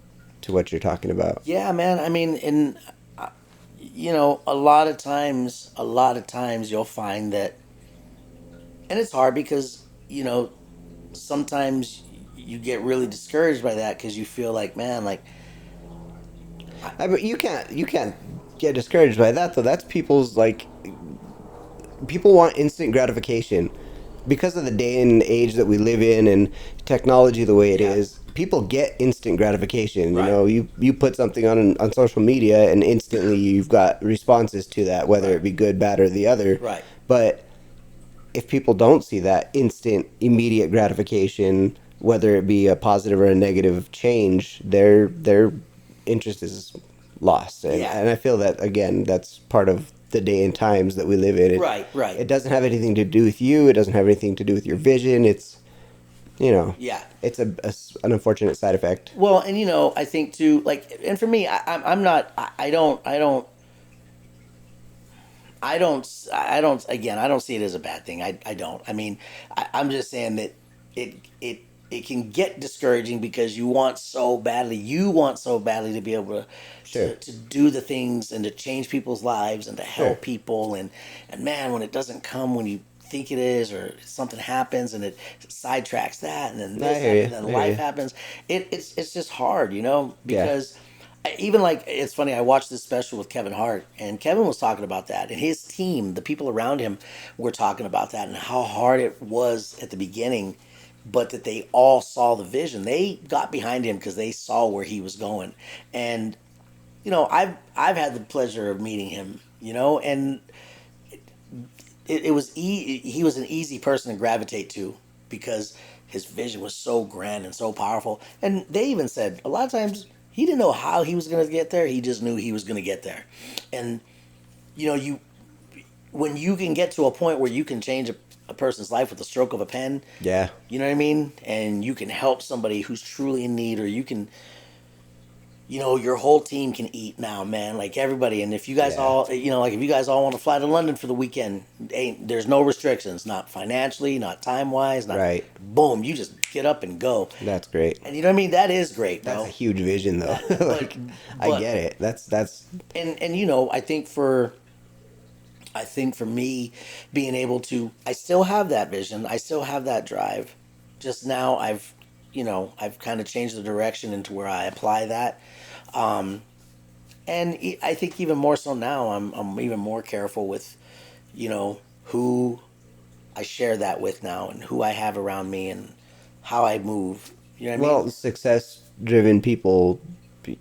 Speaker 7: to what you're talking about.
Speaker 8: Yeah, man. I mean, a lot of times you'll find that, and it's hard because, you know, sometimes you get really discouraged by that because you feel like, man, like,
Speaker 7: I mean, you can't get discouraged by that though. That's people's like people want instant gratification because of the day and age that we live in and technology the way it is. People get instant gratification.
Speaker 8: Right.
Speaker 7: You know, you put something on social media and instantly you've got responses to that, whether
Speaker 8: Right.
Speaker 7: it be good, bad, or the other.
Speaker 8: Right.
Speaker 7: But if people don't see that instant, immediate gratification, whether it be a positive or a negative change, their interest is lost. And I feel that again, that's part of the day and times that we live in.
Speaker 8: Right.
Speaker 7: It doesn't have anything to do with you. It doesn't have anything to do with your vision. It's it's an unfortunate side effect.
Speaker 8: Well, and I think too, like, and for me, I'm not, again, I don't see it as a bad thing. I don't. I mean, I'm just saying that it can get discouraging because you want so badly to be able to, to do the things and to change people's lives and to help people. And man, when it doesn't come when you think it is, or something happens and it sidetracks that, and then this happens, and then life happens. It's just hard, because even like, it's funny, I watched this special with Kevin Hart, and Kevin was talking about that, and his team, the people around him, were talking about that and how hard it was at the beginning, but that they all saw the vision. They got behind him because they saw where he was going. And I've had the pleasure of meeting him, and it was he was an easy person to gravitate to because his vision was so grand and so powerful. And they even said a lot of times he didn't know how he was going to get there. He just knew he was going to get there. And when you can get to a point where you can change a person's life with the stroke of a pen, you know what I mean, and you can help somebody who's truly in need, or you can, your whole team can eat now, man. Like everybody, and if you guys all, like if you guys all want to fly to London for the weekend, there's no restrictions, not financially, not time wise, not boom. You just get up and go.
Speaker 7: That's great.
Speaker 8: And you know what I mean? That is great.
Speaker 7: That's a huge vision, though. Like, I get it. That's
Speaker 8: and I think for me, being able to, I still have that vision. I still have that drive. Just now, I've kind of changed the direction into where I apply that. And I think even more so now, I'm even more careful with, who I share that with now, and who I have around me, and how I move. You know what I mean?
Speaker 7: Success-driven people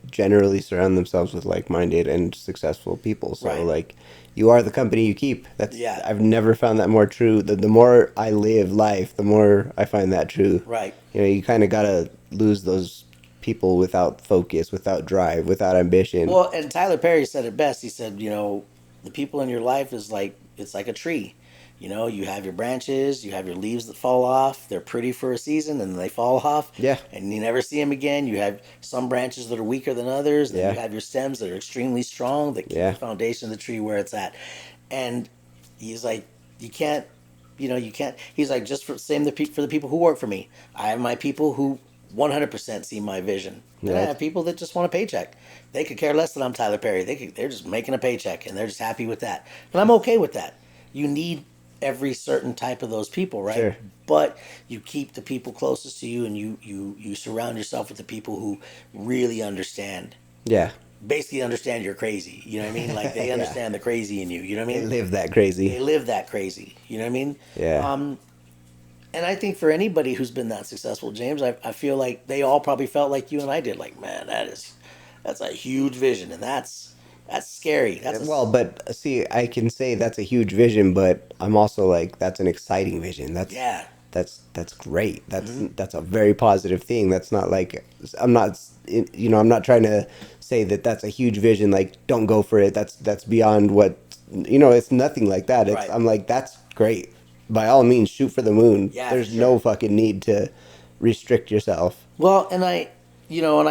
Speaker 7: generally surround themselves with like-minded and successful people. So, like, you are the company you keep. That's I've never found that more true. The more I live life, the more I find that true.
Speaker 8: Right.
Speaker 7: You kind of gotta lose those people without focus, without drive, without ambition.
Speaker 8: Well, and Tyler Perry said it best. He said, the people in your life is like, it's like a tree. You have your branches, you have your leaves that fall off. They're pretty for a season, and they fall off.
Speaker 7: Yeah.
Speaker 8: And you never see them again. You have some branches that are weaker than others. Then you have your stems that are extremely strong that keep the foundation of the tree where it's at. And he's like, you can't. He's like, just for same for the people who work for me. I have my people who 100% see my vision. Then I have people that just want a paycheck. They could care less that I'm Tyler Perry. They're just making a paycheck, and they're just happy with that. And I'm okay with that. You need every certain type of those people, right?
Speaker 7: Sure.
Speaker 8: But you keep the people closest to you, and you surround yourself with the people who really understand.
Speaker 7: Yeah.
Speaker 8: Basically understand you're crazy. You know what I mean? Like, they understand the crazy in you. You know what I mean?
Speaker 7: They live that crazy.
Speaker 8: They live that crazy. You know what I mean?
Speaker 7: Yeah.
Speaker 8: And I think for anybody who's been that successful, James, I feel like they all probably felt like you and I did. Like, man, that's a huge vision, and that's scary.
Speaker 7: But see, I can say that's a huge vision, but I'm also like, that's an exciting vision. That's great. That's a very positive thing. That's not like, I'm not trying to say that that's a huge vision. Like, don't go for it. That's beyond what, it's nothing like that. I'm like, that's great. By all means, shoot for the moon.
Speaker 8: Yeah,
Speaker 7: there's no fucking need to restrict yourself.
Speaker 8: Well, and I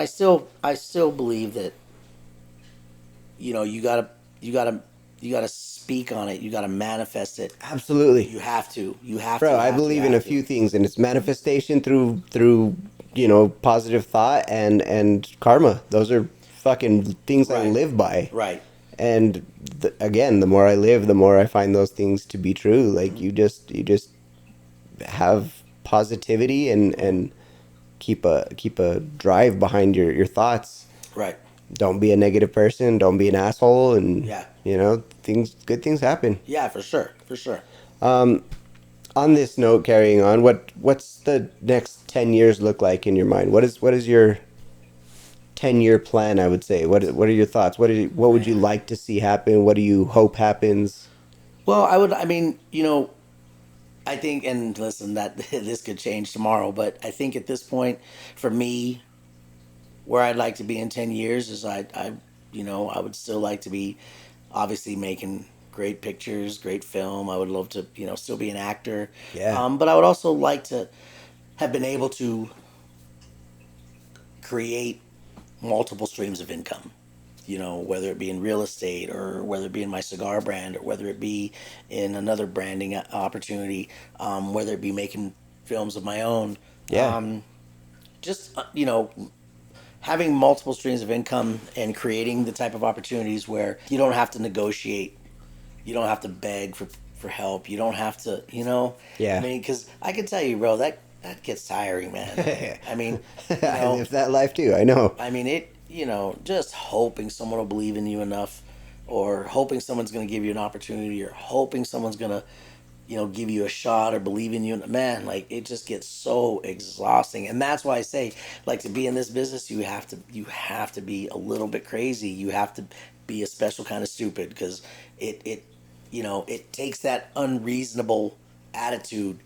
Speaker 8: still believe that, you gotta speak on it. You gotta manifest it.
Speaker 7: Absolutely.
Speaker 8: You have to.
Speaker 7: Bro, I believe in a few things, and it's manifestation through positive thought and karma. Those are fucking things I live by.
Speaker 8: Right.
Speaker 7: And again, the more I live, the more I find those things to be true. Like, you just have positivity and keep a drive behind your thoughts.
Speaker 8: Right.
Speaker 7: Don't be a negative person. Don't be an asshole. And
Speaker 8: Yeah.
Speaker 7: good things happen.
Speaker 8: Yeah, for sure. For sure.
Speaker 7: On this note, carrying on, what's the next 10 years look like in your mind? What is your 10-year plan? I would say. What are your thoughts? What would you like to see happen? What do you hope happens?
Speaker 8: Well, I mean, I think, and listen, that this could change tomorrow, but I think at this point, for me, where I'd like to be in 10 years is I would still like to be obviously making great pictures, great film. I would love to, still be an actor.
Speaker 7: Yeah.
Speaker 8: But I would also like to have been able to create multiple streams of income. Whether it be in real estate or whether it be in my cigar brand or whether it be in another branding opportunity, whether it be making films of my own.
Speaker 7: Yeah.
Speaker 8: Just, having multiple streams of income and creating the type of opportunities where you don't have to negotiate, you don't have to beg for help, you don't have to,
Speaker 7: Yeah.
Speaker 8: I mean, because I can tell you, bro, that gets tiring, man. I mean,
Speaker 7: I live that life too. I know.
Speaker 8: I mean, just hoping someone will believe in you enough, or hoping someone's going to give you an opportunity, or hoping someone's going to, give you a shot or believe in you. Man, like, it just gets so exhausting. And that's why I say, like, to be in this business, you have to be a little bit crazy. You have to be a special kind of stupid, because it takes that unreasonable attitude.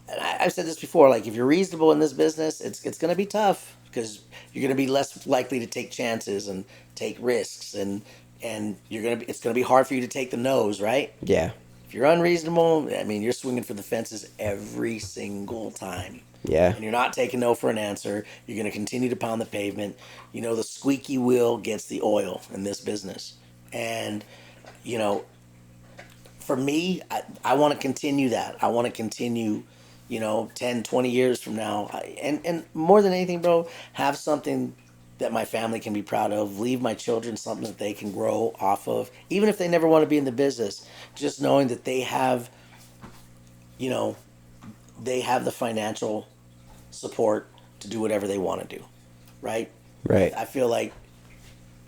Speaker 8: And I've said this before, like, if you're reasonable in this business, it's going to be tough, because you're going to be less likely to take chances and take risks, and it's going to be hard for you to take the no's, right?
Speaker 7: Yeah.
Speaker 8: If you're unreasonable, I mean, you're swinging for the fences every single time.
Speaker 7: Yeah.
Speaker 8: And you're not taking no for an answer. You're going to continue to pound the pavement. The squeaky wheel gets the oil in this business. And, for me, I want to continue that. I want to continue, 10, 20 years from now. And more than anything, bro, have something that my family can be proud of, leave my children something that they can grow off of, even if they never want to be in the business, just knowing that they have the financial support to do whatever they want to do, right?
Speaker 7: Right.
Speaker 8: I feel like,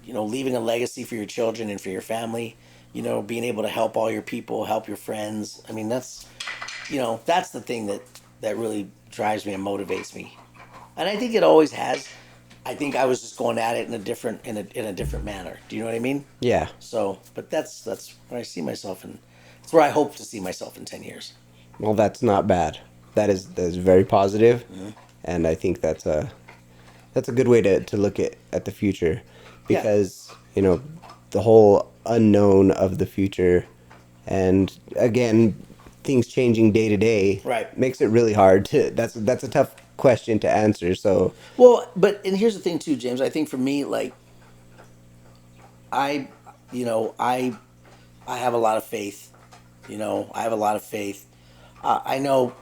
Speaker 8: leaving a legacy for your children and for your family, being able to help all your people, help your friends. I mean, that's the thing that really drives me and motivates me. And I think it always has. I think I was just going at it in a different manner. Do you know what I mean?
Speaker 7: Yeah.
Speaker 8: So, but that's where I see myself, and it's where I hope to see myself in 10 years.
Speaker 7: Well, that's not bad. That is very positive. And I think that's a good way to look at the future, because the whole unknown of the future, and again, things changing day to day,
Speaker 8: Right,
Speaker 7: makes it really hard to. That's a tough question to answer. So,
Speaker 8: well, and here's the thing too, James. I think for me, like, I have a lot of faith. I have a lot of faith. I know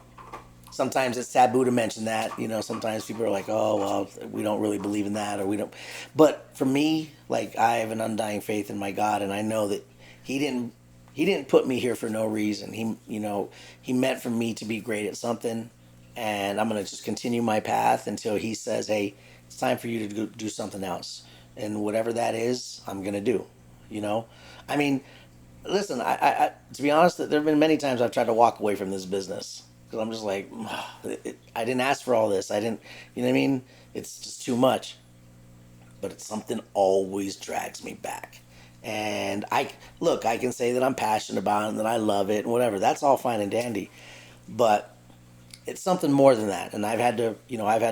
Speaker 8: sometimes it's taboo to mention that. Sometimes people are like, oh, well, we don't really believe in that, or we don't. But for me, like, I have an undying faith in my God, and I know that He didn't put me here for no reason. He meant for me to be great at something, and I'm gonna just continue my path until He says, hey, it's time for you to do something else, and whatever that is, I'm gonna do. I mean, listen, I to be honest, there have been many times I've tried to walk away from this business, because I'm just like, I didn't ask for all this. I didn't, you know what I mean? It's just too much. But it's something always drags me back. And I can say that I'm passionate about it and that I love it and whatever. That's all fine and dandy. But it's something more than that. And I've had to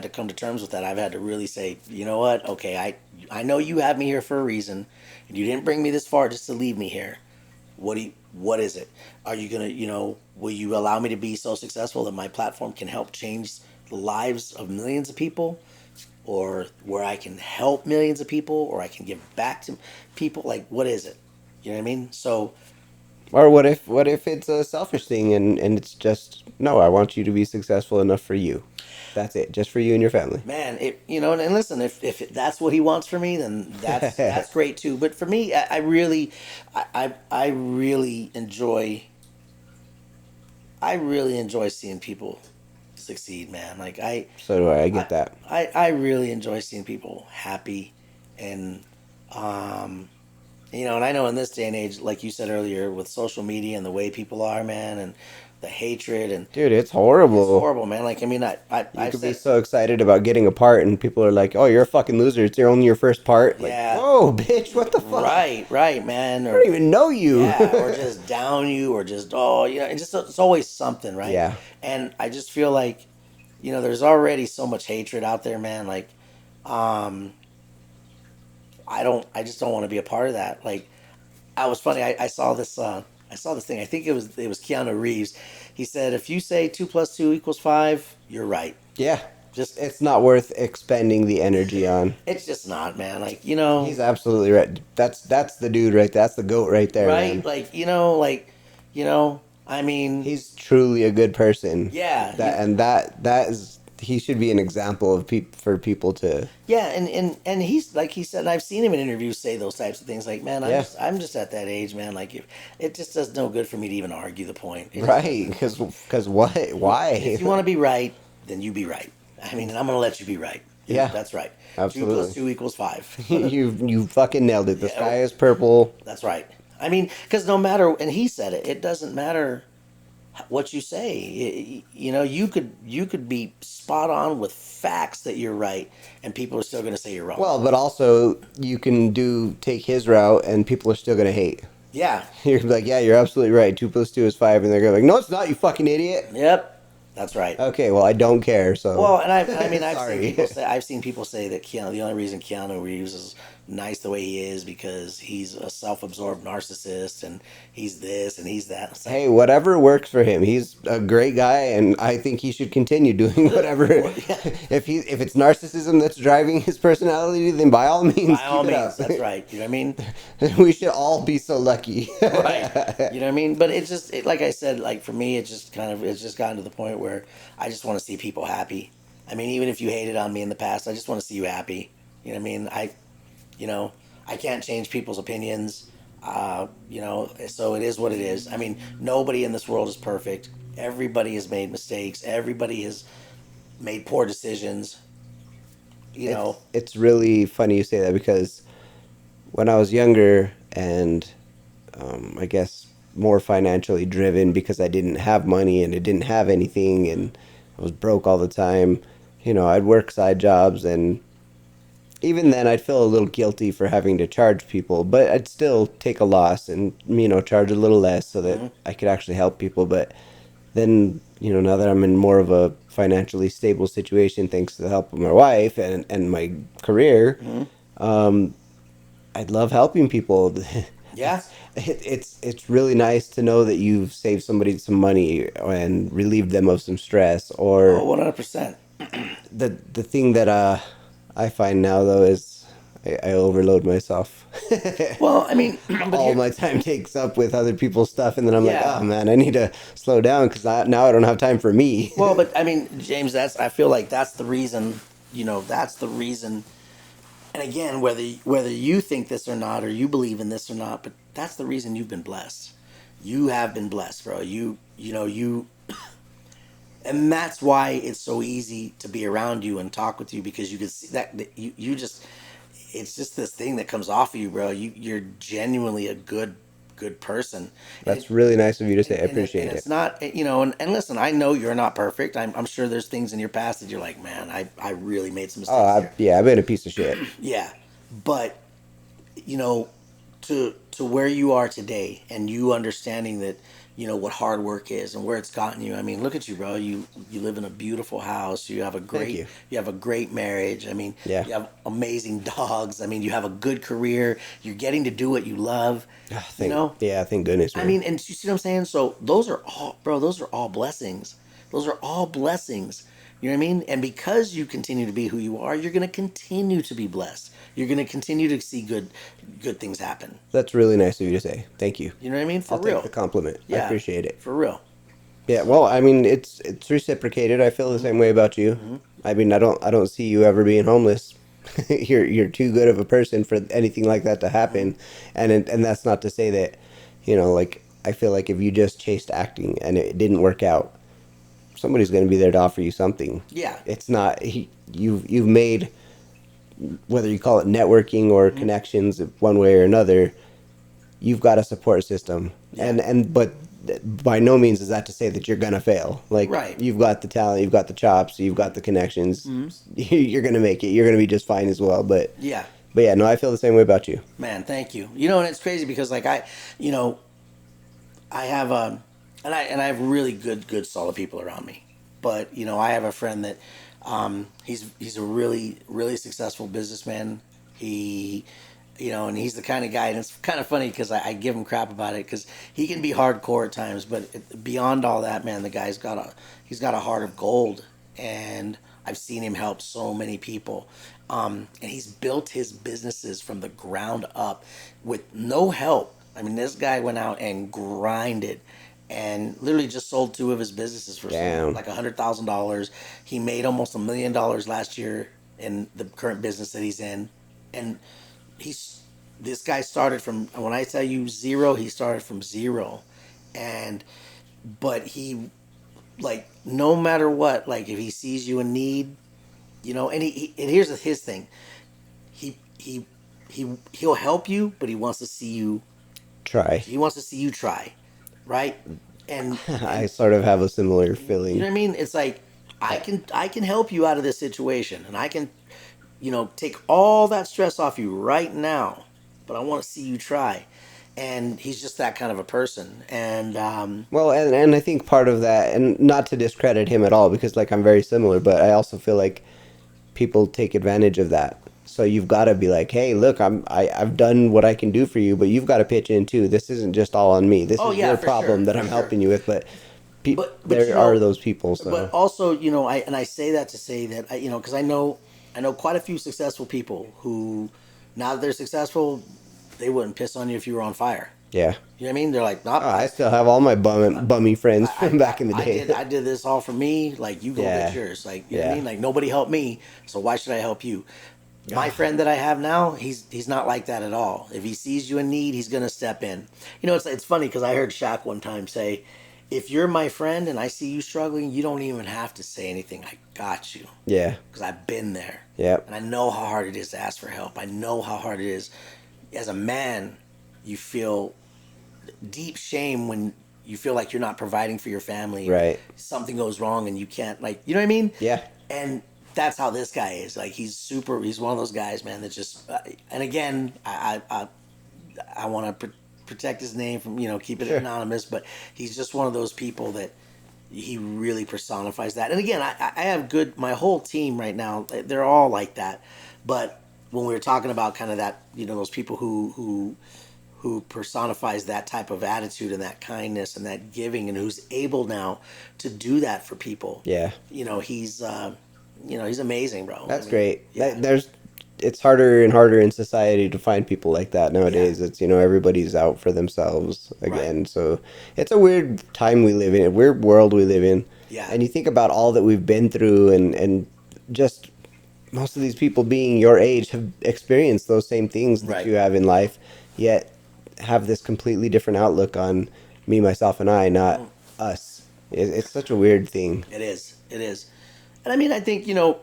Speaker 8: come to terms with that. I've had to really say, you know what? Okay, I know you have me here for a reason, and you didn't bring me this far just to leave me here. What is it? Are you gonna, will you allow me to be so successful that my platform can help change the lives of millions of people, or where I can help millions of people, or I can give back to people? Like, what is it? You know what I mean? So,
Speaker 7: or what if it's a selfish thing, and it's just, no, I want you to be successful enough for you. That's it, just for you and your family.
Speaker 8: Man, and listen, if that's what He wants for me, then that's great too. But for me, I really enjoy seeing people succeed, man. Like
Speaker 7: So do I. I get that.
Speaker 8: I really enjoy seeing people happy, and and I know in this day and age, like you said earlier, with social media and the way people are, man, and the hatred and
Speaker 7: Dude, it's horrible.
Speaker 8: it's horrible, man. Like, I mean,
Speaker 7: You
Speaker 8: I've
Speaker 7: could be
Speaker 8: said,
Speaker 7: so excited about getting a part, and people are like, "Oh, you're a fucking loser. It's only your first part." Like,
Speaker 8: Yeah.
Speaker 7: whoa, bitch, what the fuck?
Speaker 8: right, man.
Speaker 7: I don't even know you.
Speaker 8: Yeah, or just down you, or just it's always something, right?
Speaker 7: Yeah.
Speaker 8: And I just feel like, there's already so much hatred out there, man. Like, I just don't want to be a part of that. Like, I was funny. I saw this. I saw this thing. I think it was Keanu Reeves. He said, "If you say 2 + 2 = 5, you're right."
Speaker 7: Yeah.
Speaker 8: Just
Speaker 7: It's not worth expending the energy on.
Speaker 8: it's just not, man. Like,
Speaker 7: He's absolutely right. That's the dude right there. That's the goat right there,
Speaker 8: right?
Speaker 7: man.
Speaker 8: Like, I mean,
Speaker 7: He's truly a good person.
Speaker 8: Yeah,
Speaker 7: That is, he should be an example of for people to.
Speaker 8: yeah, and he's like he said, and I've seen him in interviews say those types of things. Like, man,
Speaker 7: Yeah.
Speaker 8: I'm just at that age, man. Like, it just does no good for me to even argue the point.
Speaker 7: Right, because what? Why?
Speaker 8: If you want to be right, then you be right. I mean, and I'm gonna let you be right.
Speaker 7: Yeah.
Speaker 8: That's right.
Speaker 7: Absolutely.
Speaker 8: 2 + 2 = 5.
Speaker 7: you fucking nailed it. The
Speaker 8: Yeah.
Speaker 7: sky is purple.
Speaker 8: That's right. I mean, because no matter, and he said it, it doesn't matter what you say. You could be spot on with facts that you're right, and people are still going to say you're wrong.
Speaker 7: Well, but also you can take his route, and people are still gonna hate.
Speaker 8: Yeah.
Speaker 7: You're like, yeah, you're absolutely right. 2 + 2 is 5, and they're gonna be like, no, it's not. You fucking idiot.
Speaker 8: Yep. That's right.
Speaker 7: Okay, well, I don't care. So.
Speaker 8: Well, and I've
Speaker 7: Sorry.
Speaker 8: seen people say that the only reason Keanu Reeves is nice the way he is because he's a self-absorbed narcissist and he's this and he's that. Like,
Speaker 7: Hey, whatever works for him. He's a great guy, and I think he should continue doing whatever. If it's narcissism that's driving his personality, then by all means,
Speaker 8: by all
Speaker 7: keep it
Speaker 8: means,
Speaker 7: up.
Speaker 8: that's right. You know what I mean?
Speaker 7: We should all be so lucky.
Speaker 8: Right. You know what I mean? But it's just like I said, like for me, it's just gotten to the point where I just want to see people happy. I mean, even if you hated on me in the past, I just want to see you happy. You know what I mean? I can't change people's opinions. So it is what it is. I mean, nobody in this world is perfect. Everybody has made mistakes. Everybody has made poor decisions.
Speaker 7: It's really funny you say that because when I was younger and I guess more financially driven because I didn't have money and I didn't have anything and I was broke all the time, I'd work side jobs, and even then I'd feel a little guilty for having to charge people, but I'd still take a loss and, charge a little less so that I could actually help people. But then, now that I'm in more of a financially stable situation, thanks to the help of my wife and my career, I'd love helping people.
Speaker 8: Yeah.
Speaker 7: It's really nice to know that you've saved somebody some money and relieved them of some stress. Or
Speaker 8: 100%.
Speaker 7: The thing that I find now though is I overload myself.
Speaker 8: Well, I mean,
Speaker 7: all my time takes up with other people's stuff, and then I'm like,
Speaker 8: Yeah.
Speaker 7: oh man, I need to slow down because now I don't have time for me.
Speaker 8: Well, but I mean, James, I feel like that's the reason. That's the reason. And again, whether you think this or not, or you believe in this or not, but that's the reason you've been blessed. You have been blessed, bro. And that's why it's so easy to be around you and talk with you, because you can see that you just, it's just this thing that comes off of you, bro. You're genuinely a good person.
Speaker 7: That's really nice of you to say. I appreciate
Speaker 8: and
Speaker 7: it.
Speaker 8: it's not, and listen, I know you're not perfect. I'm sure there's things in your past that you're like, man, I really made some mistakes
Speaker 7: Oh,
Speaker 8: here.
Speaker 7: yeah, I've been a piece of shit.
Speaker 8: Yeah, but to where you are today, and you understanding that what hard work is and where it's gotten you. I mean, look at you, bro. You live in a beautiful house. You have a great you have a great marriage. I mean,
Speaker 7: Yeah.
Speaker 8: you have amazing dogs. I mean, you have a good career. You're getting to do what you love.
Speaker 7: Yeah, thank goodness.
Speaker 8: I
Speaker 7: Man.
Speaker 8: mean, and you see what I'm saying? So those are all blessings. Those are all blessings. You know what I mean? And because you continue to be who you are, you're going to continue to be blessed. You're going to continue to see good things happen.
Speaker 7: That's really nice of you to say. Thank you.
Speaker 8: You know what I mean? For
Speaker 7: I'll
Speaker 8: real.
Speaker 7: take the compliment. I
Speaker 8: Yeah.
Speaker 7: appreciate it.
Speaker 8: For real.
Speaker 7: Yeah, well, I mean, it's reciprocated. I feel the same way about you.
Speaker 8: Mm-hmm.
Speaker 7: I mean, I don't see you ever being homeless. You're too good of a person for anything like that to happen, and that's not to say that, like I feel like if you just chased acting and it didn't work out, somebody's going to be there to offer you something.
Speaker 8: Yeah.
Speaker 7: It's not you've made, whether you call it networking or connections one way or another, you've got a support system.
Speaker 8: Yeah.
Speaker 7: But by no means is that to say that you're gonna fail. Like,
Speaker 8: Right.
Speaker 7: you've got the talent, you've got the chops, you've got the connections. You're gonna make it. You're gonna be just fine as well. But
Speaker 8: Yeah.
Speaker 7: yeah, no, I feel the same way about you.
Speaker 8: Man, thank you. You know, and it's crazy because like you know, I have and I have really good solid people around me. But you know, I have a friend that he's a really successful businessman. He, you know, and he's the kind of guy, and it's kind of funny because I give him crap about it because he can be hardcore at times, but beyond all that, man, the guy's got a heart of gold, and I've seen him help so many people. And he's built his businesses from the ground up with no help. I mean, this guy went out and grinded and literally just sold 2 of his businesses for like $100,000. He made almost $1 million last year in the current business that he's in. And this guy started from, when I tell you zero, he started from zero. But he, like, no matter what, like, if he sees you in need, you know, and here's his thing. He'll help you, but he wants to see you
Speaker 7: Try.
Speaker 8: He wants to see you try, right? And
Speaker 7: I sort of have a similar feeling.
Speaker 8: you know what I mean? It's like I can help you out of this situation, and I can, you know, take all that stress off you right now. But I want to see you try, and he's just that kind of a person. And
Speaker 7: Well, and I think part of that, and not to discredit him at all, because like I'm very similar, but I also feel like people take advantage of that. So you've got to be like, hey, look, I've done what I can do for you, but you've got to pitch in too. This isn't just all on me. This is your problem that I'm helping you with. But there are those people. So.
Speaker 8: But also, you know, I say that to say that you know, because I know quite a few successful people who, now that they're successful, they wouldn't piss on you if you were on fire.
Speaker 7: Yeah.
Speaker 8: You know what I mean? They're like, nah,
Speaker 7: I still have all my bummy friends from back in the day.
Speaker 8: I did this all for me. Like, you go get yours. Like, you know what I mean? Like, nobody helped me, so why should I help you? My friend that I have now, he's not like that at all. If he sees you in need, he's gonna step in. You know, it's funny because I heard Shaq one time say, "If you're my friend and I see you struggling, you don't even have to say anything. I got you."
Speaker 7: Yeah.
Speaker 8: Because I've been there.
Speaker 7: Yeah.
Speaker 8: And I know how hard it is to ask for help. I know how hard it is. As a man, you feel deep shame when you feel like you're not providing for your family.
Speaker 7: Right.
Speaker 8: Something goes wrong and you can't, like, you know what I mean?
Speaker 7: Yeah.
Speaker 8: And that's how this guy is. Like, he's one of those guys, man, that just, and again, I want to protect his name from, you know, keep it anonymous, but he's just one of those people that he really personifies that. And again, I have my whole team right now, they're all like that. But when we were talking about kind of that, you know, those people who personifies that type of attitude and that kindness and that giving, and who's able now to do that for people.
Speaker 7: Yeah.
Speaker 8: You know, he's amazing, bro.
Speaker 7: That's great. Yeah. It's harder and harder in society to find people like that nowadays. It's, you know, everybody's out for themselves again. Right. So it's a weird time we live in, a weird world we live in.
Speaker 8: Yeah.
Speaker 7: And you think about all that we've been through, and just most of these people being your age have experienced those same things that you have in life, yet have this completely different outlook on me, myself, and I, not us. It's such a weird thing.
Speaker 8: It is. And I mean, I think, you know,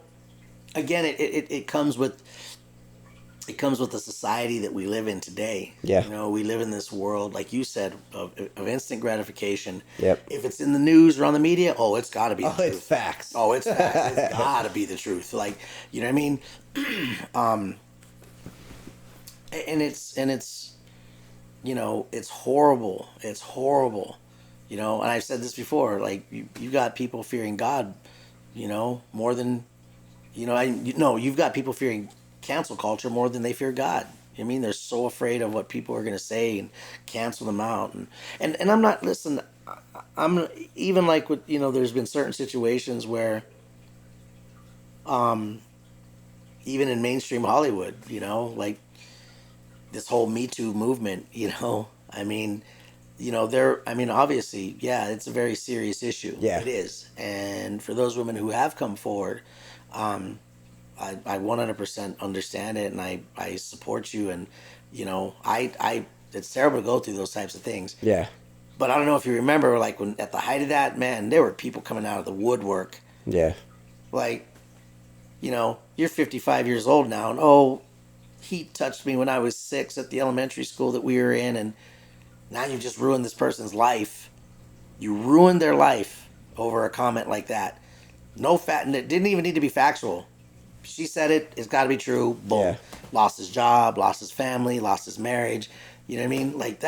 Speaker 8: again, it comes with the society that we live in today.
Speaker 7: Yeah.
Speaker 8: You know, we live in this world, like you said, of instant gratification.
Speaker 7: Yep.
Speaker 8: If it's in the news or on the media, it's got to be the truth.
Speaker 7: It's facts.
Speaker 8: It's facts. It's got to be the truth. Like, you know what I mean? And it's, you know, it's horrible. It's horrible. You know, and I've said this before, like, you got people fearing God, you know, more than, you know, you've got people fearing cancel culture more than they fear God. I mean, they're so afraid of what people are going to say and cancel them out. And I'm not, listen, I'm even like with, you know, there's been certain situations where, even in mainstream Hollywood, you know, like this whole Me Too movement, you know, I mean, you know, obviously, yeah, it's a very serious issue.
Speaker 7: Yeah.
Speaker 8: It is. And for those women who have come forward, I 100% understand it, and I support you. And, you know, it's terrible to go through those types of things.
Speaker 7: Yeah.
Speaker 8: But I don't know if you remember, like when at the height of that, man, there were people coming out of the woodwork.
Speaker 7: Yeah.
Speaker 8: Like, you're 55 years old now, and oh, he touched me when I was 6 at the elementary school that we were in, and now you've just ruined this person's life. You ruined their life over a comment like that. No fat, and it didn't even need to be factual. She said it. It's got to be true. Boom.
Speaker 7: Yeah.
Speaker 8: Lost his job, lost his family, lost his marriage. You know what I mean? Like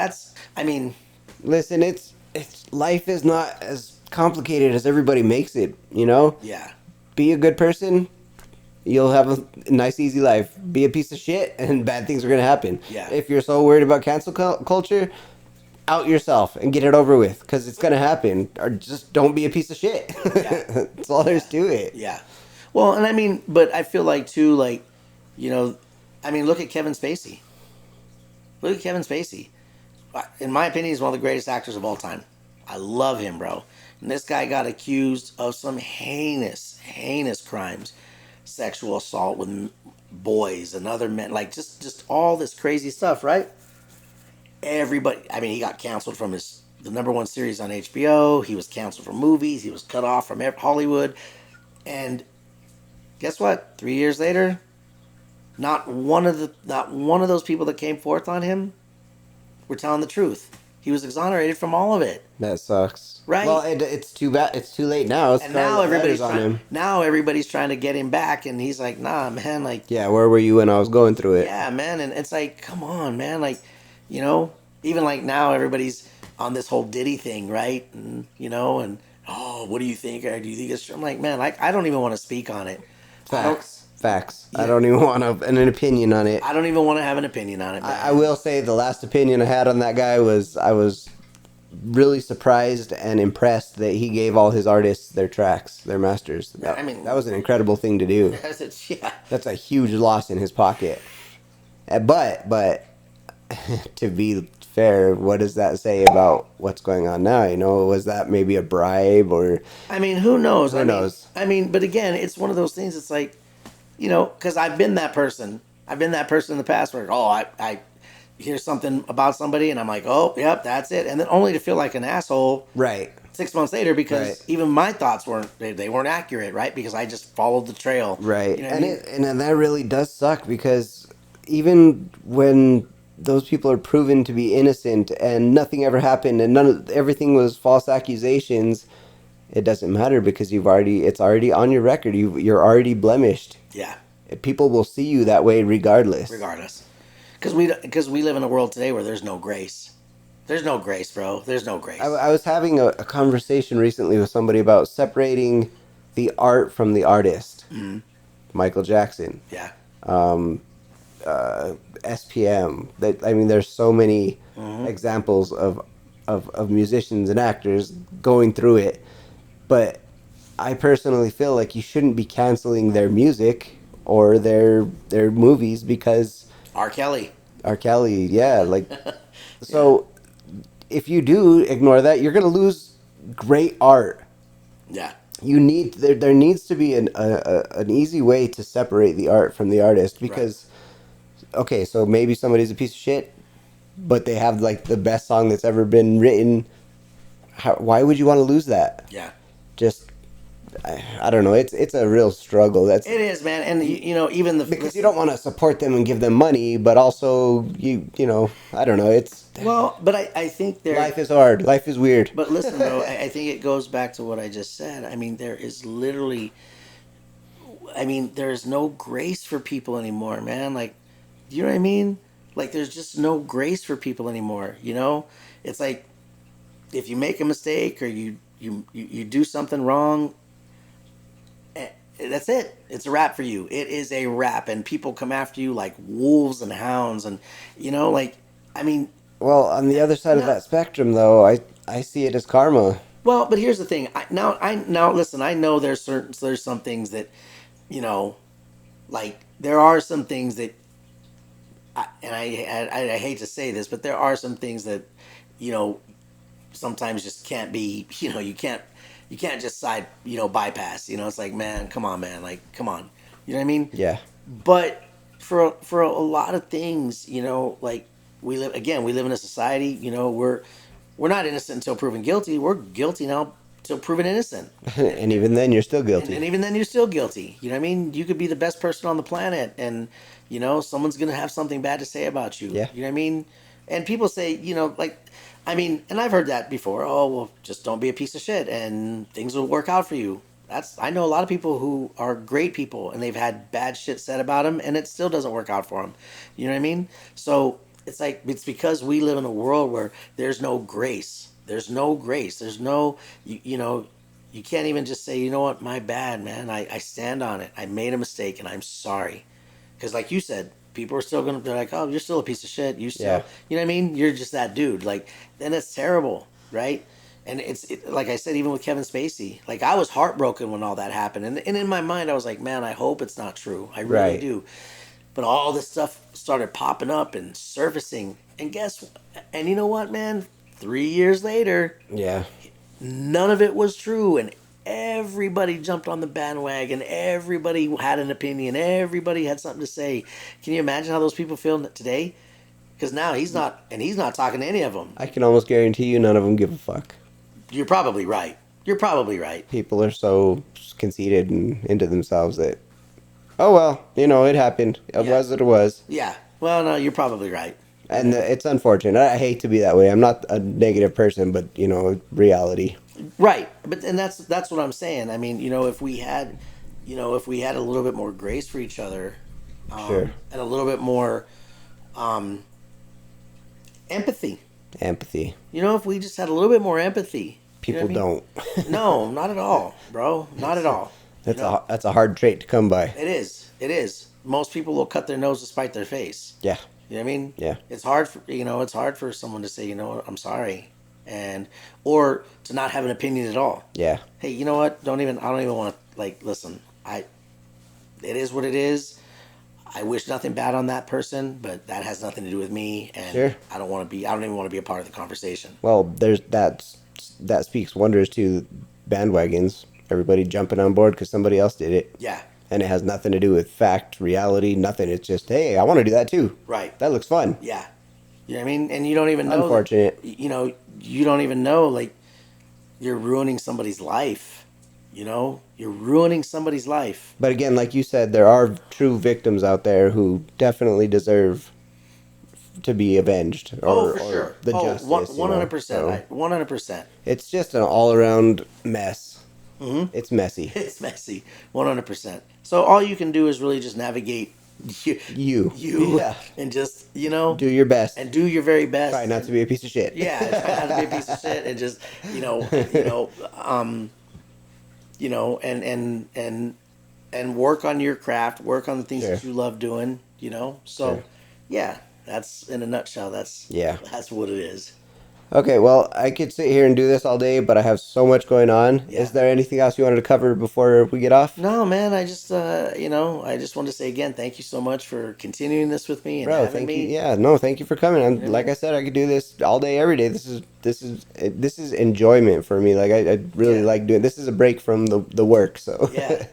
Speaker 7: Listen, it's life is not as complicated as everybody makes it.
Speaker 8: Yeah.
Speaker 7: Be a good person. You'll have a nice, easy life. Be a piece of shit, and bad things are gonna happen.
Speaker 8: Yeah.
Speaker 7: If you're so worried about cancel culture, out yourself and get it over with, because it's gonna happen. Or just don't be a piece of shit.
Speaker 8: Yeah.
Speaker 7: That's all there's to it.
Speaker 8: Yeah. Well, and but I feel like too, look at Kevin Spacey. Look at Kevin Spacey. In my opinion, he's one of the greatest actors of all time. I love him, bro. And this guy got accused of some heinous, heinous crimes. Sexual assault with boys and other men. Like, just all this crazy stuff, right? Everybody, he got canceled from the #1 series on HBO. He was canceled from movies. He was cut off from Hollywood. And guess what? 3 years later, not one of those people that came forth on him were telling the truth. He was exonerated from all of it.
Speaker 7: That sucks.
Speaker 8: Right?
Speaker 7: Well, it's too bad. It's too late now.
Speaker 8: And now everybody's trying to get him back, and he's like, "Nah, man, like."
Speaker 7: Yeah, where were you when I was going through it?
Speaker 8: Yeah, man, and it's like, come on, man, like, even like now everybody's on this whole Diddy thing, right? And oh, what do you think? Or do you think it's true? I'm like, man, I don't even want to speak on it.
Speaker 7: Facts.
Speaker 8: Yeah.
Speaker 7: I don't even want an opinion on it.
Speaker 8: I don't even want to have an opinion on it, man.
Speaker 7: I will say the last opinion I had on that guy was I was really surprised and impressed that he gave all his artists their tracks, their masters. That was an incredible thing to do.
Speaker 8: Yeah.
Speaker 7: That's a huge loss in his pocket. But to be fair, what does that say about what's going on now? Was that maybe a bribe or?
Speaker 8: Who knows?
Speaker 7: Who knows?
Speaker 8: But again, it's one of those things. It's like, because I've been that person. I've been that person in the past where, I hear something about somebody and I'm like, oh, yep, that's it. And then only to feel like an asshole.
Speaker 7: Right.
Speaker 8: 6 months later, because even my thoughts weren't accurate, right? Because I just followed the trail.
Speaker 7: Right. And that really does suck, because even when those people are proven to be innocent and nothing ever happened and everything was false accusations, it doesn't matter, because it's already on your record. You're already blemished.
Speaker 8: Yeah.
Speaker 7: People will see you that way regardless.
Speaker 8: Because we live in a world today where there's no grace. There's no grace, bro. There's no grace.
Speaker 7: I was having a conversation recently with somebody about separating the art from the artist.
Speaker 8: Mm-hmm.
Speaker 7: Michael Jackson.
Speaker 8: Yeah.
Speaker 7: SPM. There's so many examples of musicians and actors going through it. But I personally feel like you shouldn't be canceling their music or their movies because
Speaker 8: R. Kelly,
Speaker 7: yeah, like so. If you do ignore that, you're gonna lose great art.
Speaker 8: Yeah.
Speaker 7: There needs to be an easy way to separate the art from the artist, because okay, so maybe somebody's a piece of shit, but they have like the best song that's ever been written. Why would you want to lose that?
Speaker 8: Yeah.
Speaker 7: Just I don't know. It's a real struggle. It
Speaker 8: is, man. And even
Speaker 7: because you don't want to support them and give them money, but also you I don't know.
Speaker 8: But I think
Speaker 7: life is hard. Life is weird.
Speaker 8: But listen, bro, I think it goes back to what I just said. There is literally, there is no grace for people anymore, man. Like, you know what I mean? Like, there's just no grace for people anymore. It's like, if you make a mistake or you do something wrong, that's it. It's a wrap for you. It is a wrap, and people come after you like wolves and hounds, and
Speaker 7: Well, on the other side of that spectrum, though, I see it as karma.
Speaker 8: Well, but here's the thing. Now listen. I know there's some things that, like there are some things that, I hate to say this, but there are some things that, sometimes just can't be. You can't just bypass. It's like, man, come on, man, like come on. You know what I mean?
Speaker 7: Yeah.
Speaker 8: But for a lot of things, like we live in a society, we're not innocent until proven guilty. We're guilty now till proven innocent.
Speaker 7: And even then, you're still guilty.
Speaker 8: And even then, you're still guilty. You know what I mean? You could be the best person on the planet, and someone's gonna have something bad to say about you.
Speaker 7: Yeah.
Speaker 8: You know what I mean? And people say, and I've heard that before. Oh, well, just don't be a piece of shit, and things will work out for you. I know a lot of people who are great people, and they've had bad shit said about them, and it still doesn't work out for them. You know what I mean? So it's because we live in a world where there's no grace. There's no grace. There's no, you can't even just say, you know what, my bad, man. I stand on it. I made a mistake and I'm sorry. Because like you said, people are still going to be like, oh, you're still a piece of shit. You still, you know what I mean? You're just that dude. Like, then it's terrible, right? And like I said, even with Kevin Spacey, like I was heartbroken when all that happened. And in my mind, I was like, man, I hope it's not true. I really do. But all this stuff started popping up and surfacing. And you know what, man? 3 years later, none of it was true, and everybody jumped on the bandwagon. Everybody had an opinion. Everybody had something to say. Can you imagine how those people feel today? Because now he's not talking to any of them.
Speaker 7: I can almost guarantee you none of them give a fuck.
Speaker 8: You're probably right.
Speaker 7: People are so conceited and into themselves that, oh well, it happened. It was what it was.
Speaker 8: Yeah. Well, no, you're probably right.
Speaker 7: And it's unfortunate. I hate to be that way. I'm not a negative person, but reality.
Speaker 8: Right, and that's what I'm saying. I mean, if we had a little bit more grace for each other,
Speaker 7: Sure.
Speaker 8: and a little bit more empathy.
Speaker 7: Empathy.
Speaker 8: If we just had a little bit more empathy.
Speaker 7: People don't.
Speaker 8: No, not at all, bro. Not at all.
Speaker 7: That's a hard trait to come by.
Speaker 8: It is. Most people will cut their nose to spite their face.
Speaker 7: Yeah.
Speaker 8: You know what I mean?
Speaker 7: Yeah.
Speaker 8: It's hard for someone to say, I'm sorry, or to not have an opinion at all.
Speaker 7: Yeah.
Speaker 8: Hey, you know what? I don't even want to listen. It is what it is. I wish nothing bad on that person, but that has nothing to do with me, and
Speaker 7: Sure.
Speaker 8: I don't even want to be a part of the conversation.
Speaker 7: Well, there's that speaks wonders to bandwagons. Everybody jumping on board because somebody else did it.
Speaker 8: Yeah.
Speaker 7: And it has nothing to do with fact, reality, nothing. It's just, hey, I want to do that too.
Speaker 8: Right.
Speaker 7: That looks fun.
Speaker 8: Yeah. You know what I mean? And you don't even know.
Speaker 7: Unfortunate.
Speaker 8: You don't even know, you're ruining somebody's life. You're ruining somebody's life.
Speaker 7: But again, like you said, there are true victims out there who definitely deserve to be avenged.
Speaker 8: For sure.
Speaker 7: The justice.
Speaker 8: 100%. 100%.
Speaker 7: It's just an all-around mess.
Speaker 8: Mm-hmm.
Speaker 7: It's messy.
Speaker 8: It's messy. 100%. So all you can do is really just navigate you
Speaker 7: Yeah.
Speaker 8: and just, do
Speaker 7: your best.
Speaker 8: And do your very best.
Speaker 7: Try not to be a piece of shit.
Speaker 8: Yeah, try not to be a piece of shit and just, and work on your craft, work on the things that you love doing, So, yeah, that's in a nutshell. That's what it is.
Speaker 7: Okay, well, I could sit here and do this all day, but I have so much going on. Yeah. Is there anything else you wanted to cover before we get off?
Speaker 8: No, man. I just, I just wanted to say again, thank you so much for continuing this with me and
Speaker 7: Bro,
Speaker 8: having me.
Speaker 7: You. Yeah, no, thank you for coming. Like I said, I could do this all day, every day. This is enjoyment for me. Like I really like doing. This is a break from the work. So
Speaker 8: yeah.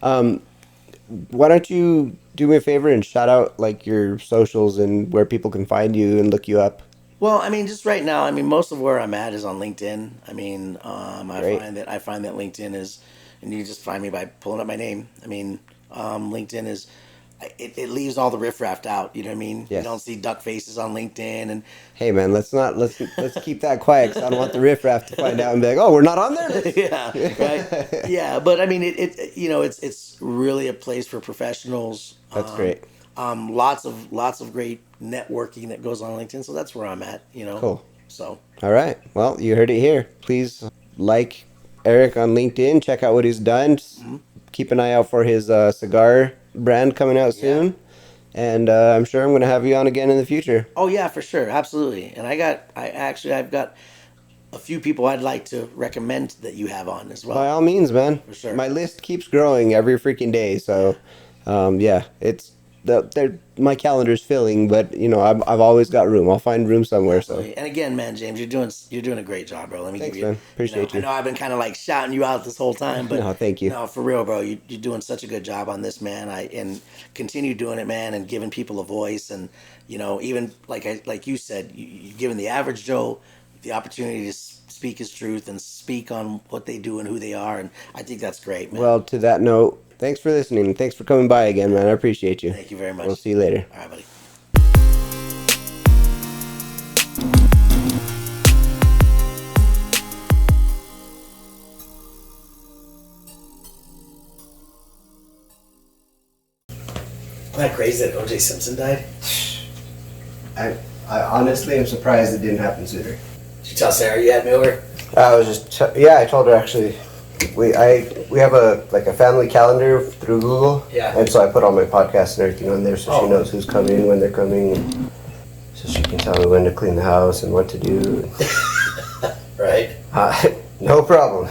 Speaker 7: Why don't you do me a favor and shout out your socials and where people can find you and look you up?
Speaker 8: Well, just right now, most of where I'm at is on LinkedIn. I find that LinkedIn is, and you just find me by pulling up my name. LinkedIn is, it leaves all the riffraff out. You know what I mean? Yes. You don't see duck faces on LinkedIn. And
Speaker 7: hey, man, let's keep that quiet because I don't want the riffraff to find out and be like, oh, we're not on there.
Speaker 8: Yeah, right. Yeah, but it's really a place for professionals.
Speaker 7: That's great.
Speaker 8: Lots of great networking that goes on LinkedIn, so that's where I'm at,
Speaker 7: Cool.
Speaker 8: So.
Speaker 7: All right. Well, you heard it here. Please like Eric on LinkedIn. Check out what he's done. Mm-hmm. Keep an eye out for his cigar brand coming out soon. And I'm sure I'm going to have you on again in the future.
Speaker 8: Oh yeah, for sure. Absolutely. And I've got a few people I'd like to recommend that you have on as well.
Speaker 7: By all means, man.
Speaker 8: For sure.
Speaker 7: My list keeps growing every freaking day, so it's my calendar's filling, but I've always got room. I'll find room somewhere.
Speaker 8: Absolutely. So. And again, man, James, you're doing a great job, bro. Let me
Speaker 7: Thanks,
Speaker 8: give you.
Speaker 7: Man. Appreciate you.
Speaker 8: I know I've been kind of shouting you out this whole time, but
Speaker 7: no, thank you.
Speaker 8: No, for real, bro. You're doing such a good job on this, man. And continue doing it, man, and giving people a voice, and even like you said, you're giving the average Joe the opportunity to speak his truth and speak on what they do and who they are, and I think that's great, man.
Speaker 7: Well, to that note, thanks for listening. Thanks for coming by again, man. I appreciate you.
Speaker 8: Thank you very much.
Speaker 7: We'll see you later.
Speaker 8: All right, buddy. Isn't that crazy that O.J. Simpson died?
Speaker 7: I honestly am surprised it didn't happen sooner.
Speaker 8: Did you tell Sarah you had me over?
Speaker 7: I was just I told her actually. We have a family calendar through Google.
Speaker 8: Yeah.
Speaker 7: And so I put all my podcasts and everything on there so she
Speaker 8: Oh.
Speaker 7: knows who's coming, when they're coming, so she can tell me when to clean the house and what to do.
Speaker 8: Right.
Speaker 7: No problem.